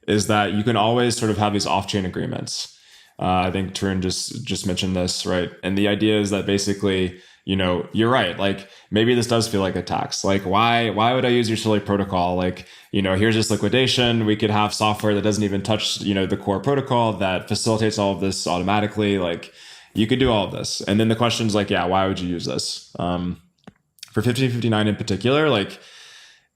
is that you can always sort of have these off-chain agreements. I think Tarun just mentioned this, right? And the idea is that basically, you know, you're right. Like maybe this does feel like a tax. Like why would I use your silly protocol? Like, you know, here's this liquidation. We could have software that doesn't even touch, you know, the core protocol that facilitates all of this automatically. Like you could do all of this. And then the question is like, yeah, why would you use this? For 1559 in particular, like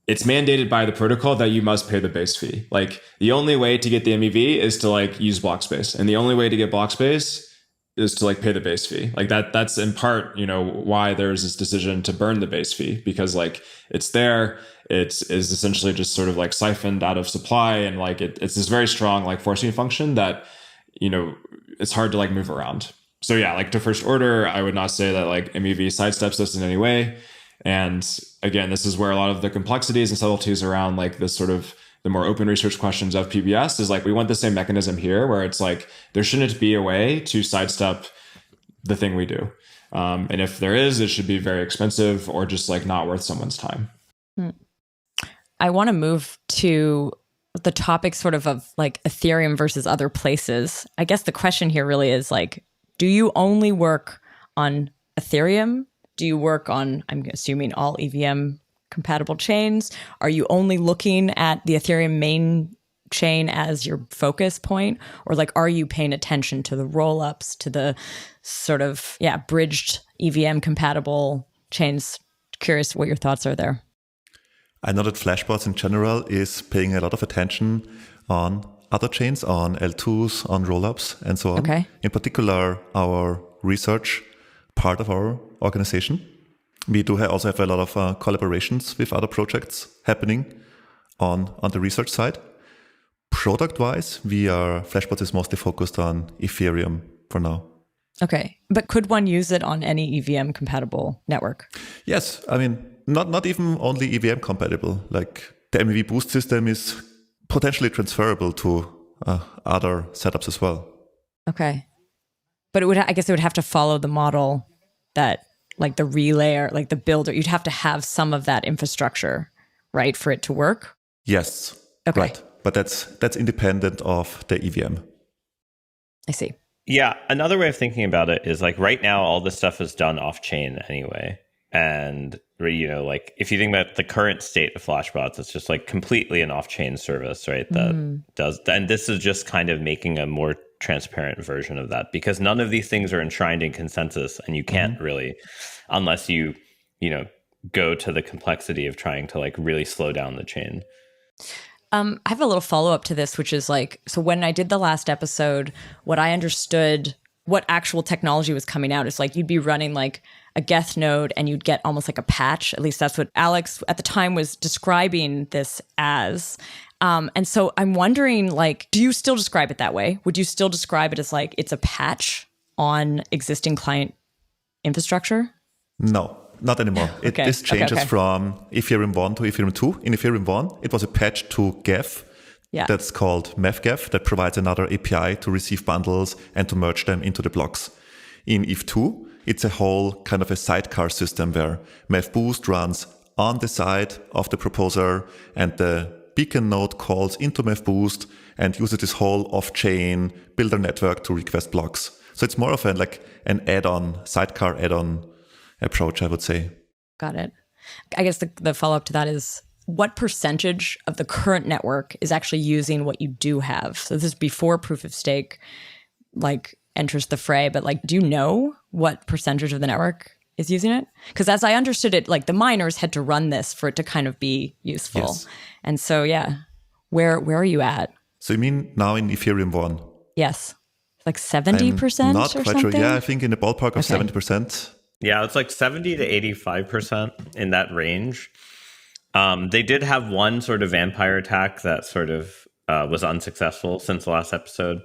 it's mandated by the protocol that you must pay the base fee. Like the only way to get the MEV is to like use block space. And the only way to get block space is to like pay the base fee. Like that's in part, you know, why there's this decision to burn the base fee, because like it's there, it is essentially just sort of like siphoned out of supply. And like it's this very strong like forcing function that, you know, it's hard to like move around. So yeah, like to first order, I would not say that like MEV sidesteps this in any way. And again, this is where a lot of the complexities and subtleties around like this sort of the more open research questions of PBS is like, we want the same mechanism here where it's like, there shouldn't be a way to sidestep the thing we do. And if there is, it should be very expensive or just like not worth someone's time. I want to move to the topic sort of like Ethereum versus other places. I guess the question here really is like, do you only work on Ethereum? Do you work on, I'm assuming, all EVM compatible chains? Are you only looking at the Ethereum main chain as your focus point? Or like, are you paying attention to the rollups, to the sort of, bridged EVM compatible chains? Curious what your thoughts are there. I know that Flashbots in general is paying a lot of attention on other chains, on L2s, on rollups, and so on. Okay. In particular, our research part of our organization. We do also have a lot of collaborations with other projects happening on the research side. Product-wise, Flashbots is mostly focused on Ethereum for now. Okay. But could one use it on any EVM compatible network? Yes. I mean, not even only EVM compatible. Like the MEV-Boost system is potentially transferable to other setups as well. Okay. But I guess it would have to follow the model that like the relayer, like the builder, you'd have to have some of that infrastructure, right, for it to work? Yes. Okay. Right. But that's independent of the EVM. I see. Yeah. Another way of thinking about it is like right now, all this stuff is done off chain anyway. And, you know, like if you think about the current state of Flashbots, it's just like completely an off chain service, right? That does, and this is just kind of making a more transparent version of that, because none of these things are enshrined in consensus, and you can't really, unless you go to the complexity of trying to like really slow down the chain. I have a little follow-up to this, which is like, so when I did the last episode, what I understood, what actual technology was coming out is like you'd be running like a Geth node and you'd get almost like a patch. At least that's what Alex at the time was describing this as. And so I'm wondering, like, do you still describe it that way? Would you still describe it as like it's a patch on existing client infrastructure? No, not anymore. Okay. This changes from Ethereum 1 to Ethereum 2. In Ethereum 1, it was a patch to Geth. Yeah. That's called MEV-Geth, that provides another API to receive bundles and to merge them into the blocks. In ETH2, it's a whole kind of a sidecar system where MEV-Boost runs on the side of the proposer, and the beacon node calls into MEV-Boost and uses this whole off-chain builder network to request blocks. So it's more of an add-on, sidecar add-on approach, I would say. Got it. I guess the follow-up to that is, what percentage of the current network is actually using what you do have? So this is before proof of stake like enters the fray, but like, do you know what percentage of the network is using it? Because as I understood it, like the miners had to run this for it to kind of be useful. Yes. And so, yeah, where are you at? So you mean now in Ethereum 1? Yes. Like 70% Not or quite something? sure. Yeah, I think in the ballpark of 70%. Yeah, it's like 70 to 85% in that range. They did have one sort of vampire attack that sort of was unsuccessful since the last episode.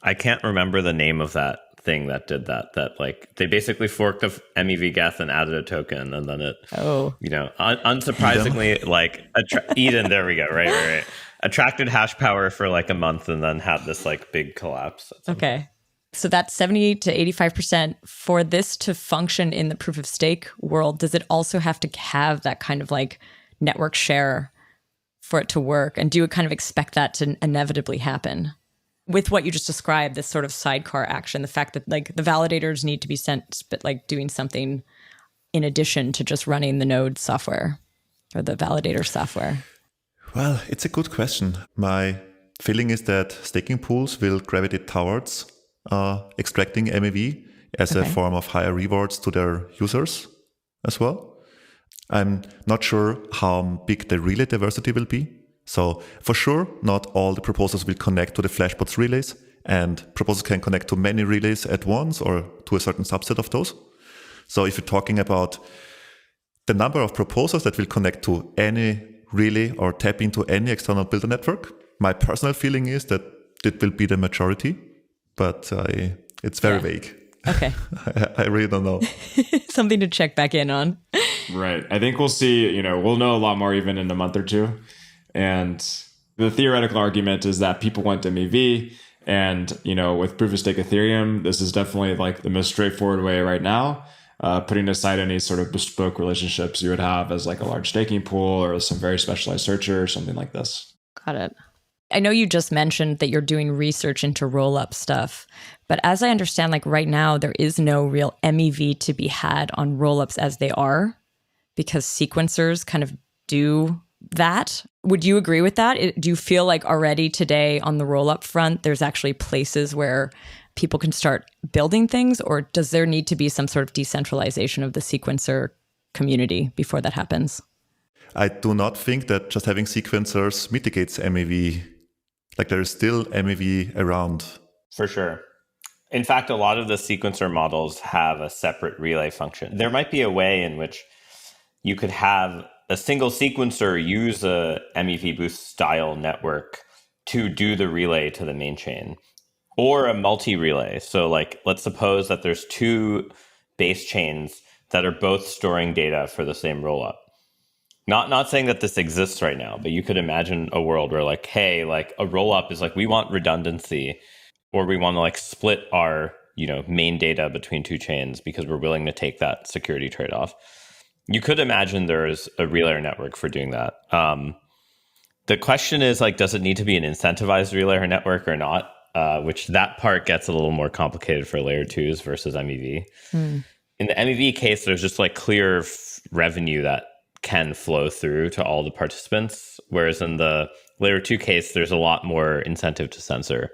I can't remember the name of that thing that did that. That like they basically forked a MEV geth and added a token, and then it, unsurprisingly, like Eden. There we go. Right. Attracted hash power for like a month, and then had this like big collapse. Okay. So that's 70 to 85%. For this to function in the proof of stake world, does it also have to have that kind of like network share for it to work? And do you kind of expect that to inevitably happen? With what you just described, this sort of sidecar action, the fact that like the validators need to be sent, but like doing something in addition to just running the node software or the validator software. Well, it's a good question. My feeling is that staking pools will gravitate towards extracting MEV as a form of higher rewards to their users as well. I'm not sure how big the relay diversity will be. So for sure, not all the proposals will connect to the Flashbots relays, and proposals can connect to many relays at once or to a certain subset of those. So if you're talking about the number of proposals that will connect to any relay or tap into any external builder network, my personal feeling is that it will be the majority, but it's very vague. Okay. I really don't know. Something to check back in on. Right. I think we'll see, we'll know a lot more even in a month or two. And the theoretical argument is that people want MEV, and, with proof of stake Ethereum, this is definitely like the most straightforward way right now, putting aside any sort of bespoke relationships you would have as like a large staking pool or some very specialized searcher or something like this. Got it. I know you just mentioned that you're doing research into roll-up stuff, but as I understand, like right now, there is no real MEV to be had on roll-ups as they are, because sequencers kind of do that. Would you agree with that? Do you feel like already today on the roll-up front, there's actually places where people can start building things, or does there need to be some sort of decentralization of the sequencer community before that happens? I do not think that just having sequencers mitigates MEV. Like there is still MEV around. For sure. In fact, a lot of the sequencer models have a separate relay function. There might be a way in which you could have a single sequencer use a MEV-Boost style network to do the relay to the main chain, or a multi-relay. So like, let's suppose that there's two base chains that are both storing data for the same rollup. Not saying that this exists right now, but you could imagine a world where like, hey, like a rollup is like, we want redundancy, or we want to like split our, main data between two chains because we're willing to take that security trade-off. You could imagine there's a relay network for doing that. The question is like, does it need to be an incentivized relay network or not? Which that part gets a little more complicated for layer 2s versus MEV. In the MEV case, there's just like clear revenue that can flow through to all the participants. Whereas in the layer 2 case, there's a lot more incentive to censor.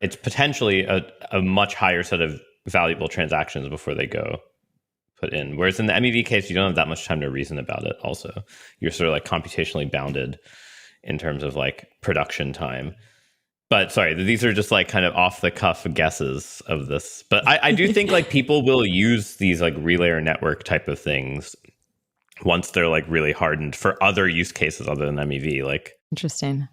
It's potentially a much higher set of valuable transactions before they go put in. Whereas in the MEV case, you don't have that much time to reason about it also. You're sort of like computationally bounded in terms of like production time. But sorry, these are just like kind of off the cuff guesses of this. But I do think like people will use these like relay or network type of things once they're like really hardened for other use cases other than MEV. Like, interesting.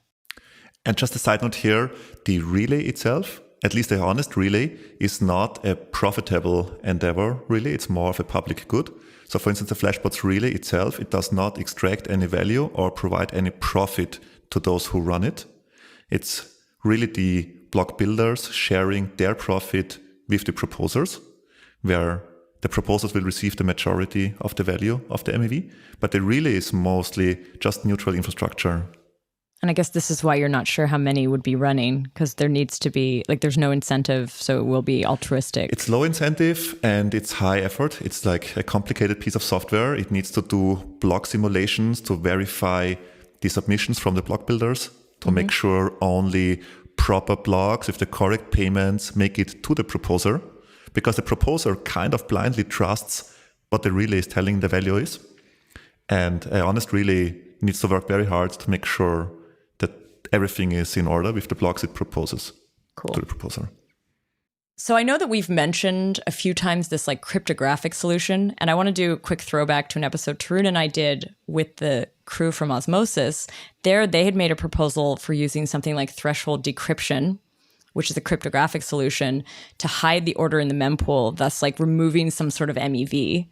And just a side note here, the relay itself, at least the honest relay, is not a profitable endeavor, really. It's more of a public good. So for instance, the Flashbots relay itself, it does not extract any value or provide any profit to those who run it. It's really the block builders sharing their profit with the proposers, where the proposers will receive the majority of the value of the MEV. But the relay is mostly just neutral infrastructure. And I guess this is why you're not sure how many would be running, because there needs to be, like, there's no incentive, so it will be altruistic. It's low incentive and it's high effort. It's like a complicated piece of software. It needs to do block simulations to verify the submissions from the block builders, to make sure only proper blocks with the correct payments make it to the proposer, because the proposer kind of blindly trusts what the relay is telling the value is. And an honest relay needs to work very hard to make sure that everything is in order with the blocks it proposes to the proposer. So I know that we've mentioned a few times this like cryptographic solution, and I want to do a quick throwback to an episode Tarun and I did with the crew from Osmosis. There, they had made a proposal for using something like threshold decryption, which is a cryptographic solution, to hide the order in the mempool, thus like removing some sort of MEV.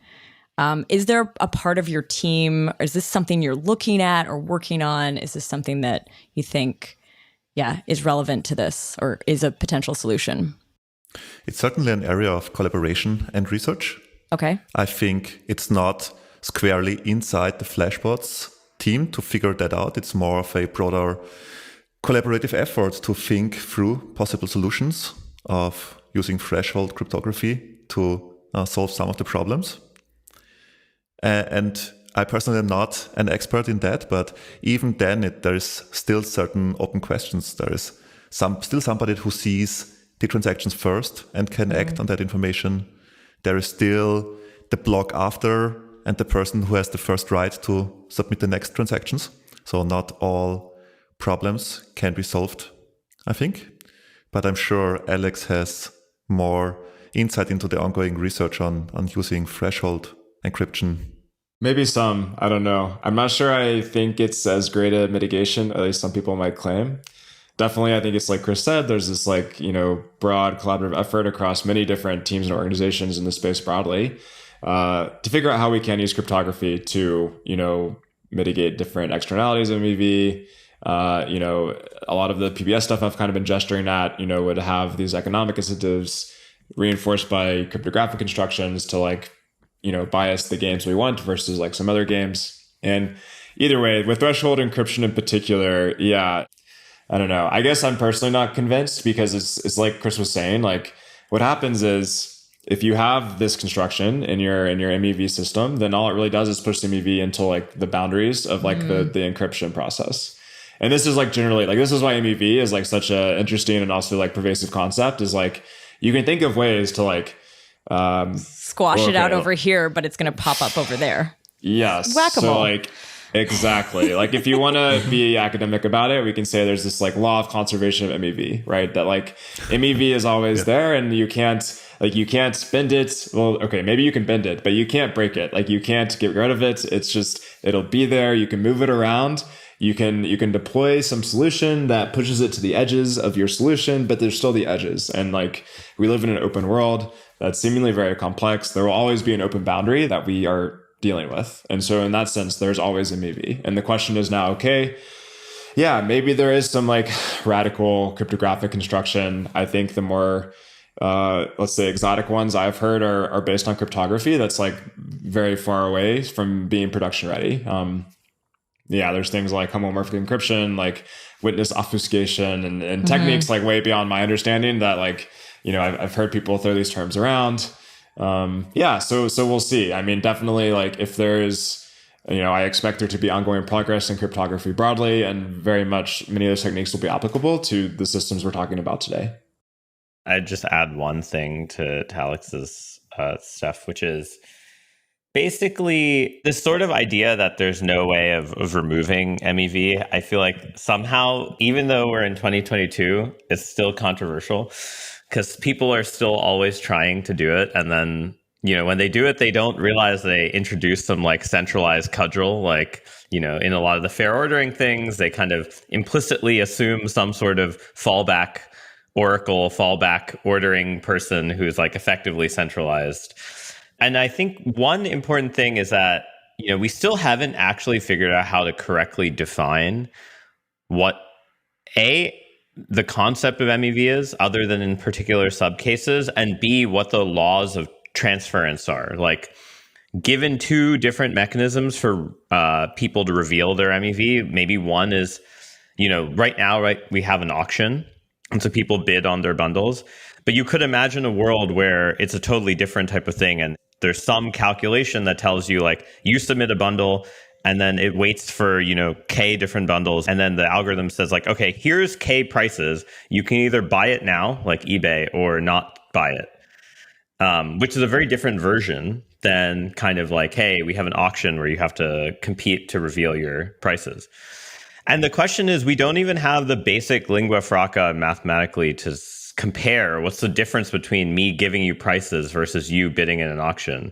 Is there a part of your team, or is this something you're looking at or working on? Is this something that you think, is relevant to this or is a potential solution? It's certainly an area of collaboration and research. Okay. I think it's not squarely inside the Flashbots team to figure that out. It's more of a broader collaborative effort to think through possible solutions of using threshold cryptography to solve some of the problems. And I personally am not an expert in that, but even then there is still certain open questions. There is still somebody who sees the transactions first and can act on that information. There is still the block after and the person who has the first right to submit the next transactions. So not all problems can be solved, I think. But I'm sure Alex has more insight into the ongoing research on using threshold encryption. Maybe some, I don't know. I'm not sure I think it's as great a mitigation, at least some people might claim. Definitely, I think it's like Chris said, there's this broad collaborative effort across many different teams and organizations in the space broadly to figure out how we can use cryptography to, mitigate different externalities of MEV. A lot of the PBS stuff I've kind of been gesturing at, would have these economic incentives reinforced by cryptographic instructions to bias the games we want versus some other games. And either way, with threshold encryption in particular, I don't know. I guess I'm personally not convinced because it's like Chris was saying, what happens is if you have this construction in your MEV system, then all it really does is push the MEV into the boundaries of the encryption process. And this is generally this is why MEV is such a interesting and also pervasive concept is you can think of ways to squash it out over here, but it's going to pop up over there. Yes. Whack-a-mole. So exactly. If you want to be academic about it, we can say there's this law of conservation of MEV, right? That MEV is always there and you can't bend it. Well, okay, maybe you can bend it, but you can't break it. You can't get rid of it. It's just, it'll be there. You can move it around. You can deploy some solution that pushes it to the edges of your solution, but there's still the edges. And we live in an open world that's seemingly very complex. There will always be an open boundary that we are dealing with. And so in that sense, there's always a MEV. And the question is now, maybe there is some radical cryptographic construction. I think the more, let's say exotic ones I've heard are based on cryptography. That's very far away from being production ready. There's things like homomorphic encryption, witness obfuscation and techniques way beyond my understanding that I've heard people throw these terms around. So we'll see. I mean, definitely if there is, I expect there to be ongoing progress in cryptography broadly, and very much many of those techniques will be applicable to the systems we're talking about today. I'd just add one thing to Alex's stuff, which is basically this sort of idea that there's no way of removing MEV. I feel somehow, even though we're in 2022, it's still controversial. Because people are still always trying to do it. And then, when they do it, they don't realize they introduce some centralized cudgel. In a lot of the fair ordering things, they kind of implicitly assume some sort of fallback ordering person who's effectively centralized. And I think one important thing is that, we still haven't actually figured out how to correctly define what the concept of MEV is, other than in particular subcases, and B, what the laws of transference are. Given two different mechanisms for people to reveal their MEV, maybe one is, right now, we have an auction, and so people bid on their bundles. But you could imagine a world where it's a totally different type of thing, and there's some calculation that tells you, you submit a bundle, and then it waits for, K different bundles. And then the algorithm says okay, here's K prices. You can either buy it now, like eBay, or not buy it, which is a very different version than kind of hey, we have an auction where you have to compete to reveal your prices. And the question is, we don't even have the basic lingua franca mathematically to compare what's the difference between me giving you prices versus you bidding in an auction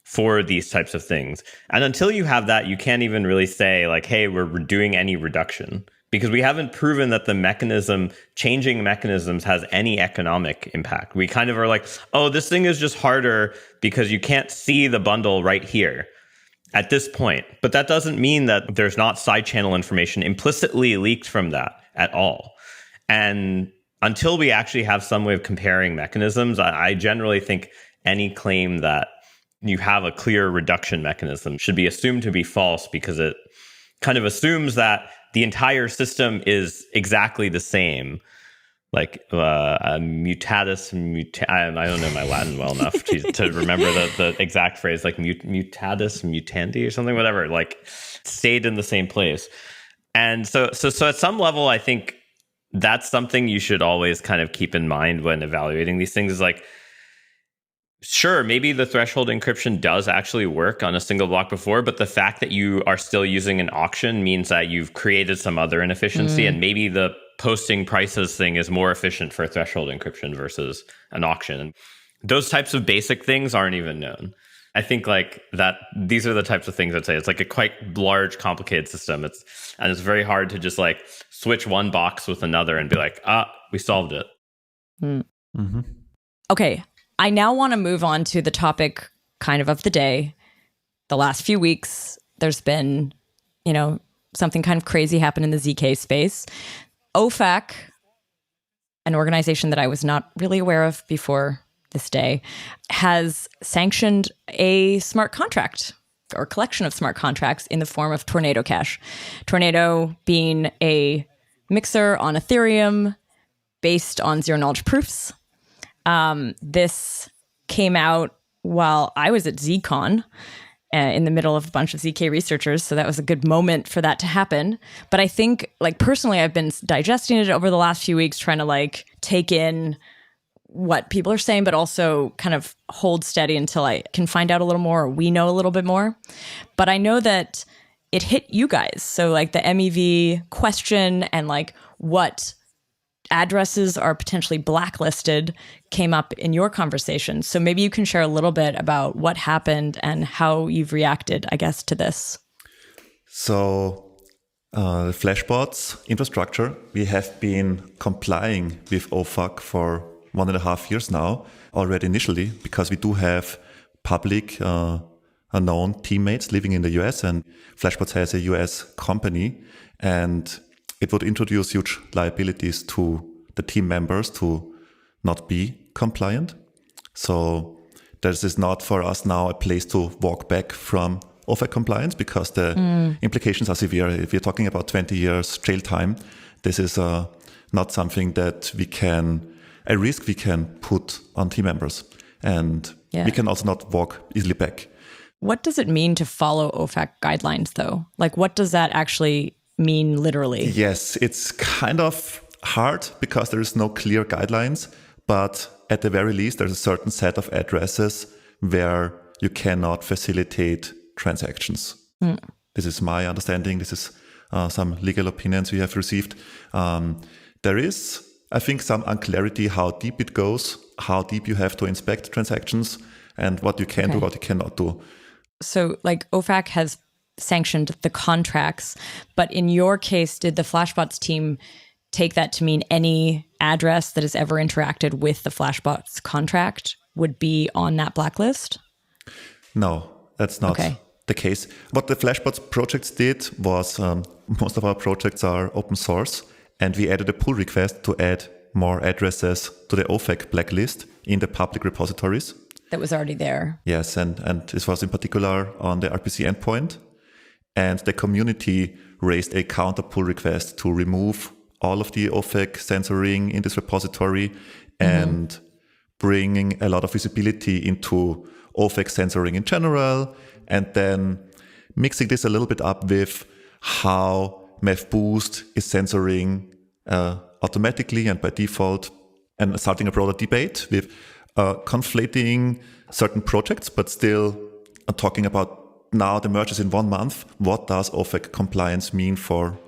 for these types of things. And until you have that, you can't even really say like, hey, we're doing any reduction, because we haven't proven that the mechanism, changing mechanisms, has any economic impact. We kind of are like, oh, this thing is just harder because you can't see the bundle right here at this point. But that doesn't mean that there's not side channel information implicitly leaked from that at all. And until we actually have some way of comparing mechanisms, I generally think any claim that you have a clear reduction mechanism should be assumed to be false, because it kind of assumes that the entire system is exactly the same. Like mutatis, I don't know my Latin well enough to remember the exact phrase, like mutatis mutandi or something, whatever, like stayed in the same place. And so at some level, I think that's something you should always kind of keep in mind when evaluating these things, is like, sure, maybe the threshold encryption does actually work on a single block before, but the fact that you are still using an auction means that you've created some other inefficiency, and maybe the posting prices thing is more efficient for threshold encryption versus an auction. Those types of basic things aren't even known. I think like that these are the types of things I'd say. It's like a quite large, complicated system. It's very hard to just like switch one box with another and be like, we solved it. Mm-hmm. Okay. I now want to move on to the topic kind of the day. The last few weeks, there's been, something kind of crazy happen in the ZK space. OFAC, an organization that I was not really aware of before this day, has sanctioned a smart contract or collection of smart contracts in the form of Tornado Cash. Tornado being a mixer on Ethereum based on zero-knowledge proofs. This came out while I was at ZCon in the middle of a bunch of ZK researchers. So that was a good moment for that to happen. But I think, like, personally, I've been digesting it over the last few weeks, trying to like take in what people are saying, but also kind of hold steady until I can find out a little more, or we know a little bit more. But I know that it hit you guys. So like the MEV question and like what addresses are potentially blacklisted came up in your conversation. So maybe you can share a little bit about what happened and how you've reacted, I guess, to this. So Flashbot's infrastructure, we have been complying with OFAC for 1.5 years now, already initially, because we do have public known teammates living in the US, and Flashbots has a US company, and it would introduce huge liabilities to the team members to not be compliant. So this is not for us now a place to walk back from OFAC compliance, because the implications are severe. If you're talking about 20 years jail time, this is not something that a risk we can put on team members. And we can also not walk easily back. What does it mean to follow OFAC guidelines, though? Like, what does that actually mean literally? Yes, it's kind of hard because there is no clear guidelines, but at the very least, there's a certain set of addresses where you cannot facilitate transactions. This is my understanding. This is some legal opinions we have received. There is, I think, some unclarity how deep it goes, how deep you have to inspect transactions, and what you can do, what you cannot do. So like OFAC has sanctioned the contracts, but in your case, did the Flashbots team take that to mean any address that has ever interacted with the Flashbots contract would be on that blacklist? No, that's not the case. What the Flashbots projects did was, most of our projects are open source, and we added a pull request to add more addresses to the OFAC blacklist in the public repositories. That was already there. Yes, and this was in particular on the RPC endpoint. And the community raised a counter pull request to remove all of the OFAC censoring in this repository and bringing a lot of visibility into OFAC censoring in general, and then mixing this a little bit up with how MEV-Boost is censoring automatically and by default, and starting a broader debate with conflating certain projects, but still talking about now the merge is in 1 month. What does OFAC compliance mean for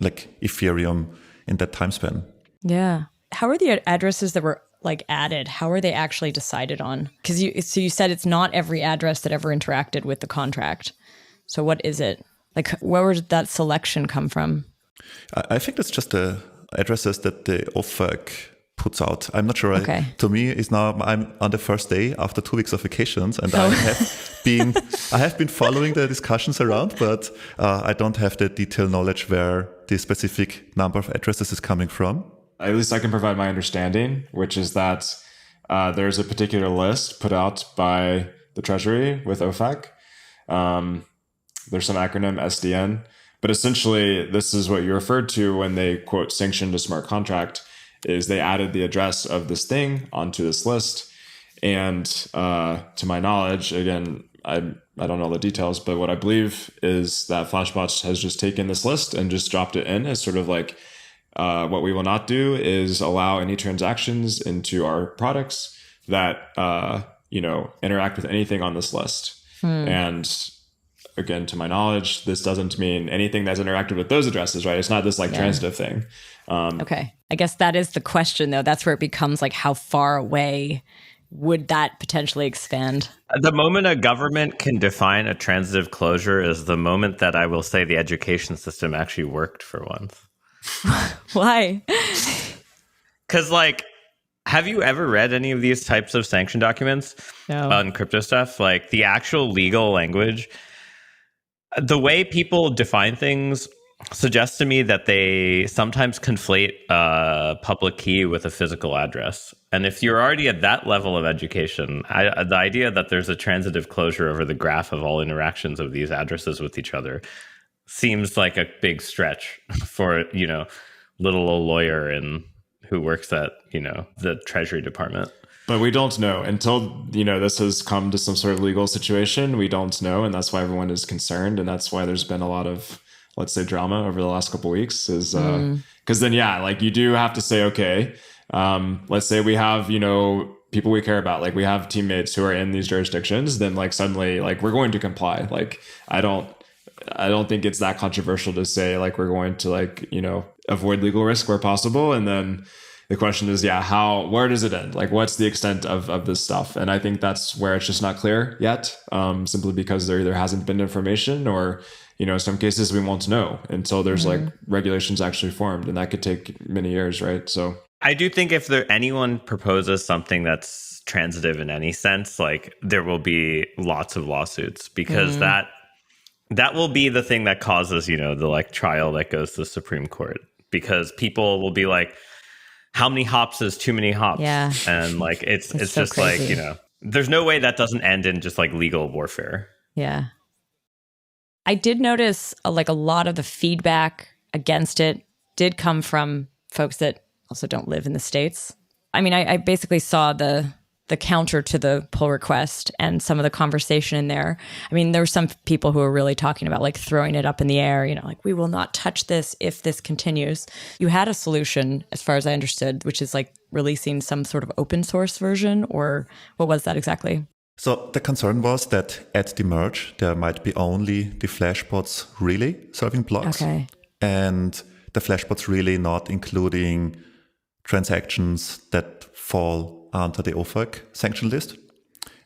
like Ethereum in that time span? Yeah. how are the addresses that were like added? How are they actually decided on? Because you said it's not every address that ever interacted with the contract. So what is it? Like, where did that selection come from? I think that's just the addresses that the OFAC puts out. I'm not sure. Okay. To me, I'm on the first day after 2 weeks of vacations, and I have been following the discussions around, but I don't have the detailed knowledge where the specific number of addresses is coming from. At least I can provide my understanding, which is that there's a particular list put out by the Treasury with OFAC. There's some acronym SDN, but essentially this is what you referred to when they quote sanctioned a smart contract, is they added the address of this thing onto this list. And to my knowledge, again, I don't know the details, but what I believe is that Flashbots has just taken this list and just dropped it in as sort of like, what we will not do is allow any transactions into our products that, interact with anything on this list. And again, to my knowledge, this doesn't mean anything that's interacted with those addresses, right? It's not this like transitive thing. Okay. I guess that is the question, though. That's where it becomes like, how far away would that potentially expand? The moment a government can define a transitive closure is the moment that I will say the education system actually worked for once. Why? Because, like, have you ever read any of these types of sanction documents on crypto stuff? Like, the actual legal language, the way people define things suggests to me that they sometimes conflate a public key with a physical address. And if you're already at that level of education, the idea that there's a transitive closure over the graph of all interactions of these addresses with each other seems like a big stretch for, little old lawyer who works at, the Treasury Department. But we don't know until, this has come to some sort of legal situation. We don't know. And that's why everyone is concerned. And that's why there's been a lot of, let's say, drama over the last couple of weeks is because then, like you do have to say, okay, let's say we have, people we care about, like we have teammates who are in these jurisdictions, then like suddenly like we're going to comply. Like, I don't think it's that controversial to say like we're going to like, avoid legal risk where possible. And then the question is, where does it end? Like, what's the extent of this stuff? And I think that's where it's just not clear yet, simply because there either hasn't been information or, in some cases we won't know until there's like regulations actually formed, and that could take many years, right? So I do think if anyone proposes something that's transitive in any sense, like there will be lots of lawsuits because that will be the thing that causes, the like trial that goes to the Supreme Court, because people will be like, how many hops is too many hops? Yeah. And like, it's so just crazy. Like, there's no way that doesn't end in just like legal warfare. Yeah. I did notice a lot of the feedback against it did come from folks that also don't live in the States. I mean, I basically saw the counter to the pull request and some of the conversation in there. I mean, there were some people who were really talking about like throwing it up in the air, like we will not touch this if this continues. You had a solution, as far as I understood, which is like releasing some sort of open source version, or what was that exactly? So the concern was that at the merge, there might be only the Flashbots relay serving blocks. Okay. And the Flashbots relay not including transactions that fall under the OFAC sanction list.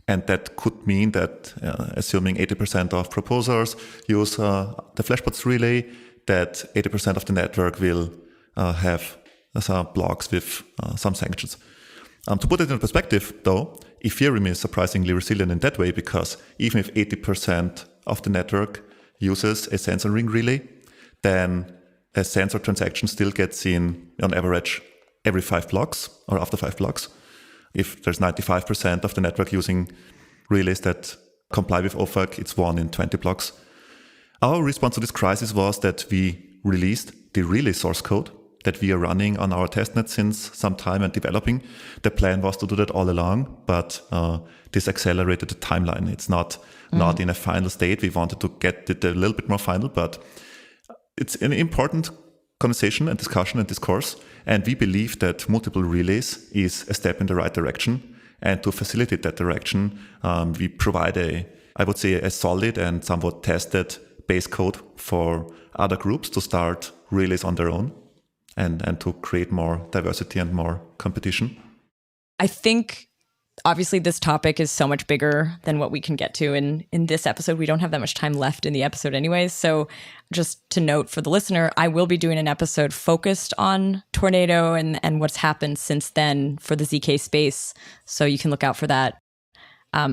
And that could mean that, assuming 80% of proposers use the Flashbots relay, that 80% of the network will have some blocks with some sanctions. To put it in perspective, though, Ethereum is surprisingly resilient in that way, because even if 80% of the network uses a sensor ring relay, then a sensor transaction still gets in on average every 5 blocks or after 5 blocks. If there's 95% of the network using relays that comply with OFAC, it's 1 in 20 blocks. Our response to this crisis was that we released the relay source code that we are running on our testnet since some time and developing. The plan was to do that all along, but this accelerated the timeline. It's not in a final state. We wanted to get it a little bit more final, but it's an important conversation and discussion and discourse. And we believe that multiple relays is a step in the right direction. And to facilitate that direction, we provide I would say, a solid and somewhat tested base code for other groups to start relays on their own. and to create more diversity and more competition. I think obviously this topic is so much bigger than what we can get to in this episode. We don't have that much time left in the episode anyways. So just to note for the listener, I will be doing an episode focused on Tornado and what's happened since then for the ZK space. So you can look out for that.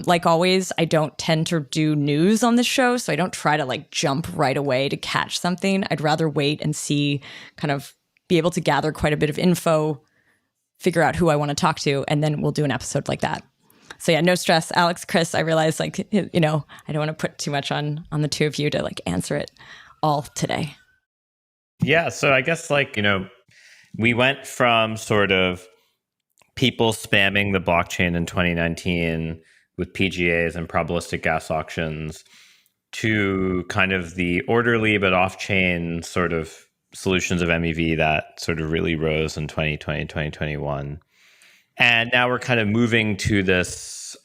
Like always, I don't tend to do news on this show, so I don't try to like jump right away to catch something. I'd rather wait and see, kind of be able to gather quite a bit of info, figure out who I want to talk to, and then we'll do an episode like that. So yeah, no stress. Alex, Chris, I realize I don't want to put too much on the two of you to like answer it all today. Yeah, so I guess we went from sort of people spamming the blockchain in 2019 with PGAs and probabilistic gas auctions to kind of the orderly but off-chain sort of solutions of MEV that sort of really rose in 2020, 2021. And now we're kind of moving to this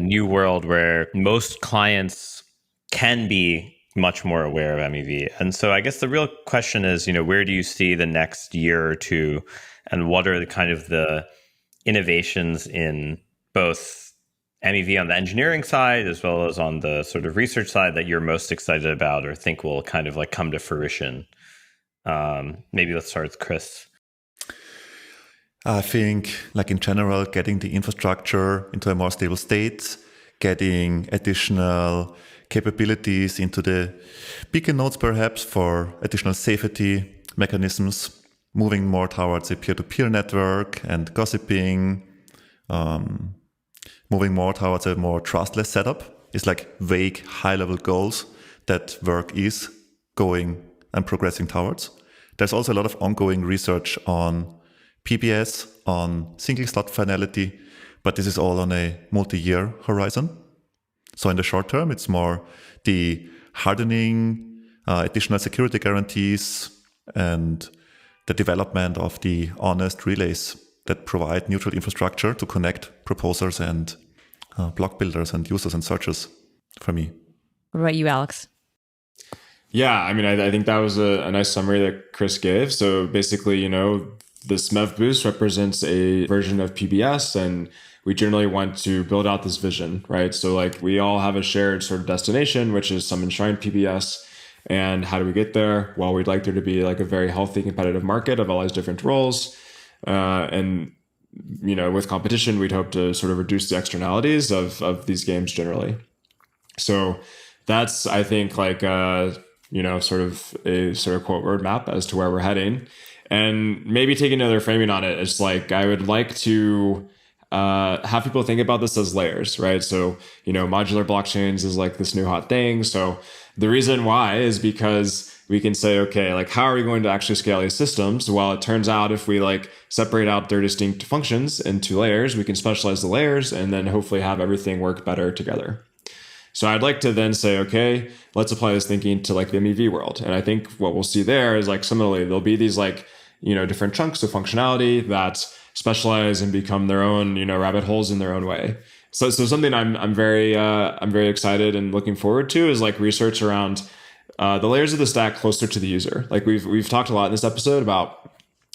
new world where most clients can be much more aware of MEV. And so I guess the real question is, where do you see the next year or two, and what are the kind of the innovations in both MEV on the engineering side as well as on the sort of research side that you're most excited about or think will kind of like come to fruition? Maybe let's start with Chris. I think, like in general, getting the infrastructure into a more stable state, getting additional capabilities into the beacon nodes, perhaps for additional safety mechanisms, moving more towards a peer-to-peer network and gossiping, moving more towards a more trustless setup is like vague, high-level goals that work is going and progressing towards. There's also a lot of ongoing research on PBS, on single slot finality, but this is all on a multi-year horizon. So in the short term, it's more the hardening, additional security guarantees, and the development of the honest relays that provide neutral infrastructure to connect proposers and block builders and users and searchers for me. What about you, Alex? Yeah, I mean, I think that was a nice summary that Chris gave. So basically, this MEV-Boost represents a version of PBS, and we generally want to build out this vision, right? So like we all have a shared sort of destination, which is some enshrined PBS. And how do we get there? Well, we'd like there to be like a very healthy competitive market of all these different roles. And with competition, we'd hope to sort of reduce the externalities of these games generally. So that's, I think, like, sort of a sort of quote roadmap as to where we're heading. And maybe taking another framing on it, it's like I would like to have people think about this as layers, right? So, modular blockchains is like this new hot thing. So the reason why is because we can say, okay, like how are we going to actually scale these systems? Well, it turns out if we like separate out their distinct functions into layers, we can specialize the layers and then hopefully have everything work better together. So I'd like to then say, okay, let's apply this thinking to like the MEV world. And I think what we'll see there is like similarly, there'll be these like, different chunks of functionality that specialize and become their own, rabbit holes in their own way. So something I'm very excited and looking forward to is like research around the layers of the stack closer to the user. Like we've talked a lot in this episode about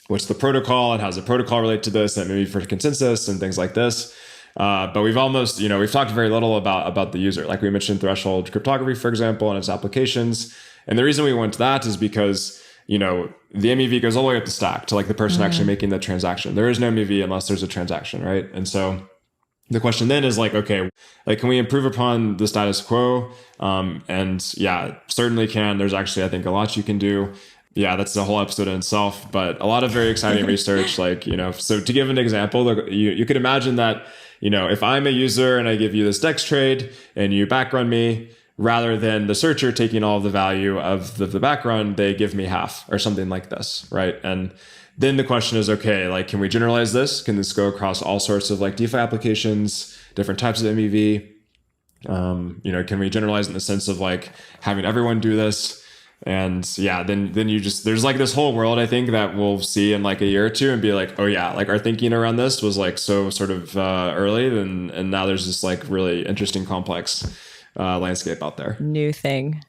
what's the protocol and how's the protocol relate to this, and maybe for consensus and things like this. But we've almost, we've talked very little about the user. Like we mentioned threshold cryptography, for example, and its applications. And the reason we went to that is because, the MEV goes all the way up the stack to like the person actually making the transaction. There is no MEV unless there's a transaction, right? And so the question then is like, okay, like, can we improve upon the status quo? And yeah, certainly can. There's actually, I think, a lot you can do. Yeah, that's the whole episode in itself, but a lot of very exciting research. Like, so to give an example, you could imagine that, if I'm a user and I give you this DEX trade and you backrun me, rather than the searcher taking all of the value of the backrun, they give me half or something like this, right? And then the question is, okay, like, can we generalize this? Can this go across all sorts of like DeFi applications, different types of MEV? Can we generalize in the sense of like having everyone do this? And yeah, then there's like this whole world, I think, that we'll see in like a year or two and be like, oh yeah, like our thinking around this was like so sort of early, and now there's this like really interesting complex landscape out there. New thing.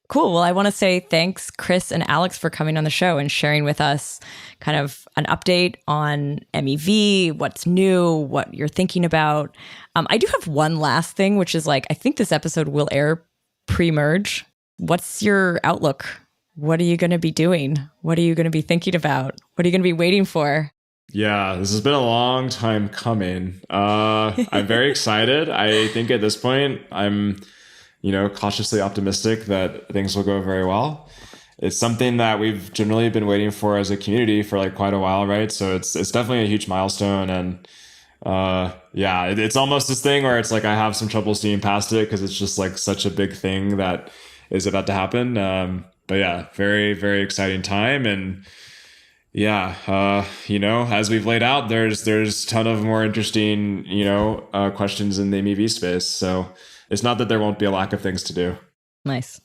Cool. Well, I want to say thanks, Chris and Alex, for coming on the show and sharing with us kind of an update on MEV, what's new, what you're thinking about. I do have one last thing, which is I think this episode will air pre-merge. What's your outlook? What are you going to be doing? What are you going to be thinking about? What are you going to be waiting for? Yeah, this has been a long time coming. I'm very excited. I think at this point, I'm cautiously optimistic that things will go very well. It's something that we've generally been waiting for as a community for quite a while, right? So it's definitely a huge milestone. And it's almost this thing where it's I have some trouble seeing past it because it's just such a big thing that is about to happen. But yeah, very, very exciting time. And as we've laid out, there's a ton of more interesting, questions in the MEV space. So it's not that there won't be a lack of things to do. Nice.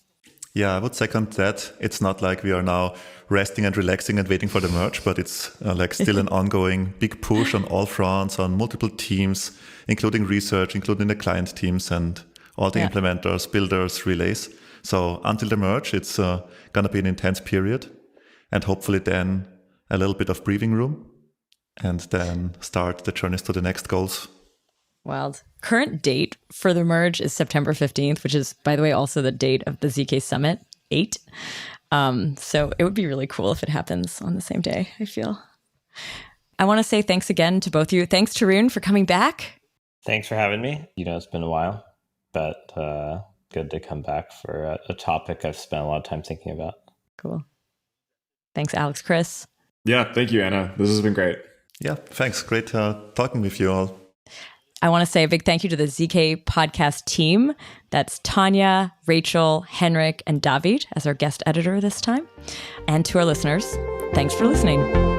Yeah, I would second that. It's not like we are now resting and relaxing and waiting for the merge, but it's still an ongoing big push on all fronts, on multiple teams, including research, including the client teams and all the implementers, builders, relays. So until the merge, it's going to be an intense period, and hopefully then a little bit of breathing room, and then start the journeys to the next goals. Wild. Current date for the merge is September 15th, which is, by the way, also the date of the ZK Summit 8. So it would be really cool if it happens on the same day, I feel. I want to say thanks again to both of you. Thanks, Tarun, for coming back. Thanks for having me. It's been a while, but good to come back for a topic I've spent a lot of time thinking about. Cool. Thanks, Alex, Chris. Yeah, thank you, Anna. This has been great. Yeah, thanks. Great talking with you all. I want to say a big thank you to the ZK podcast team. That's Tanya, Rachel, Henrik, and David as our guest editor this time. And to our listeners, thanks for listening.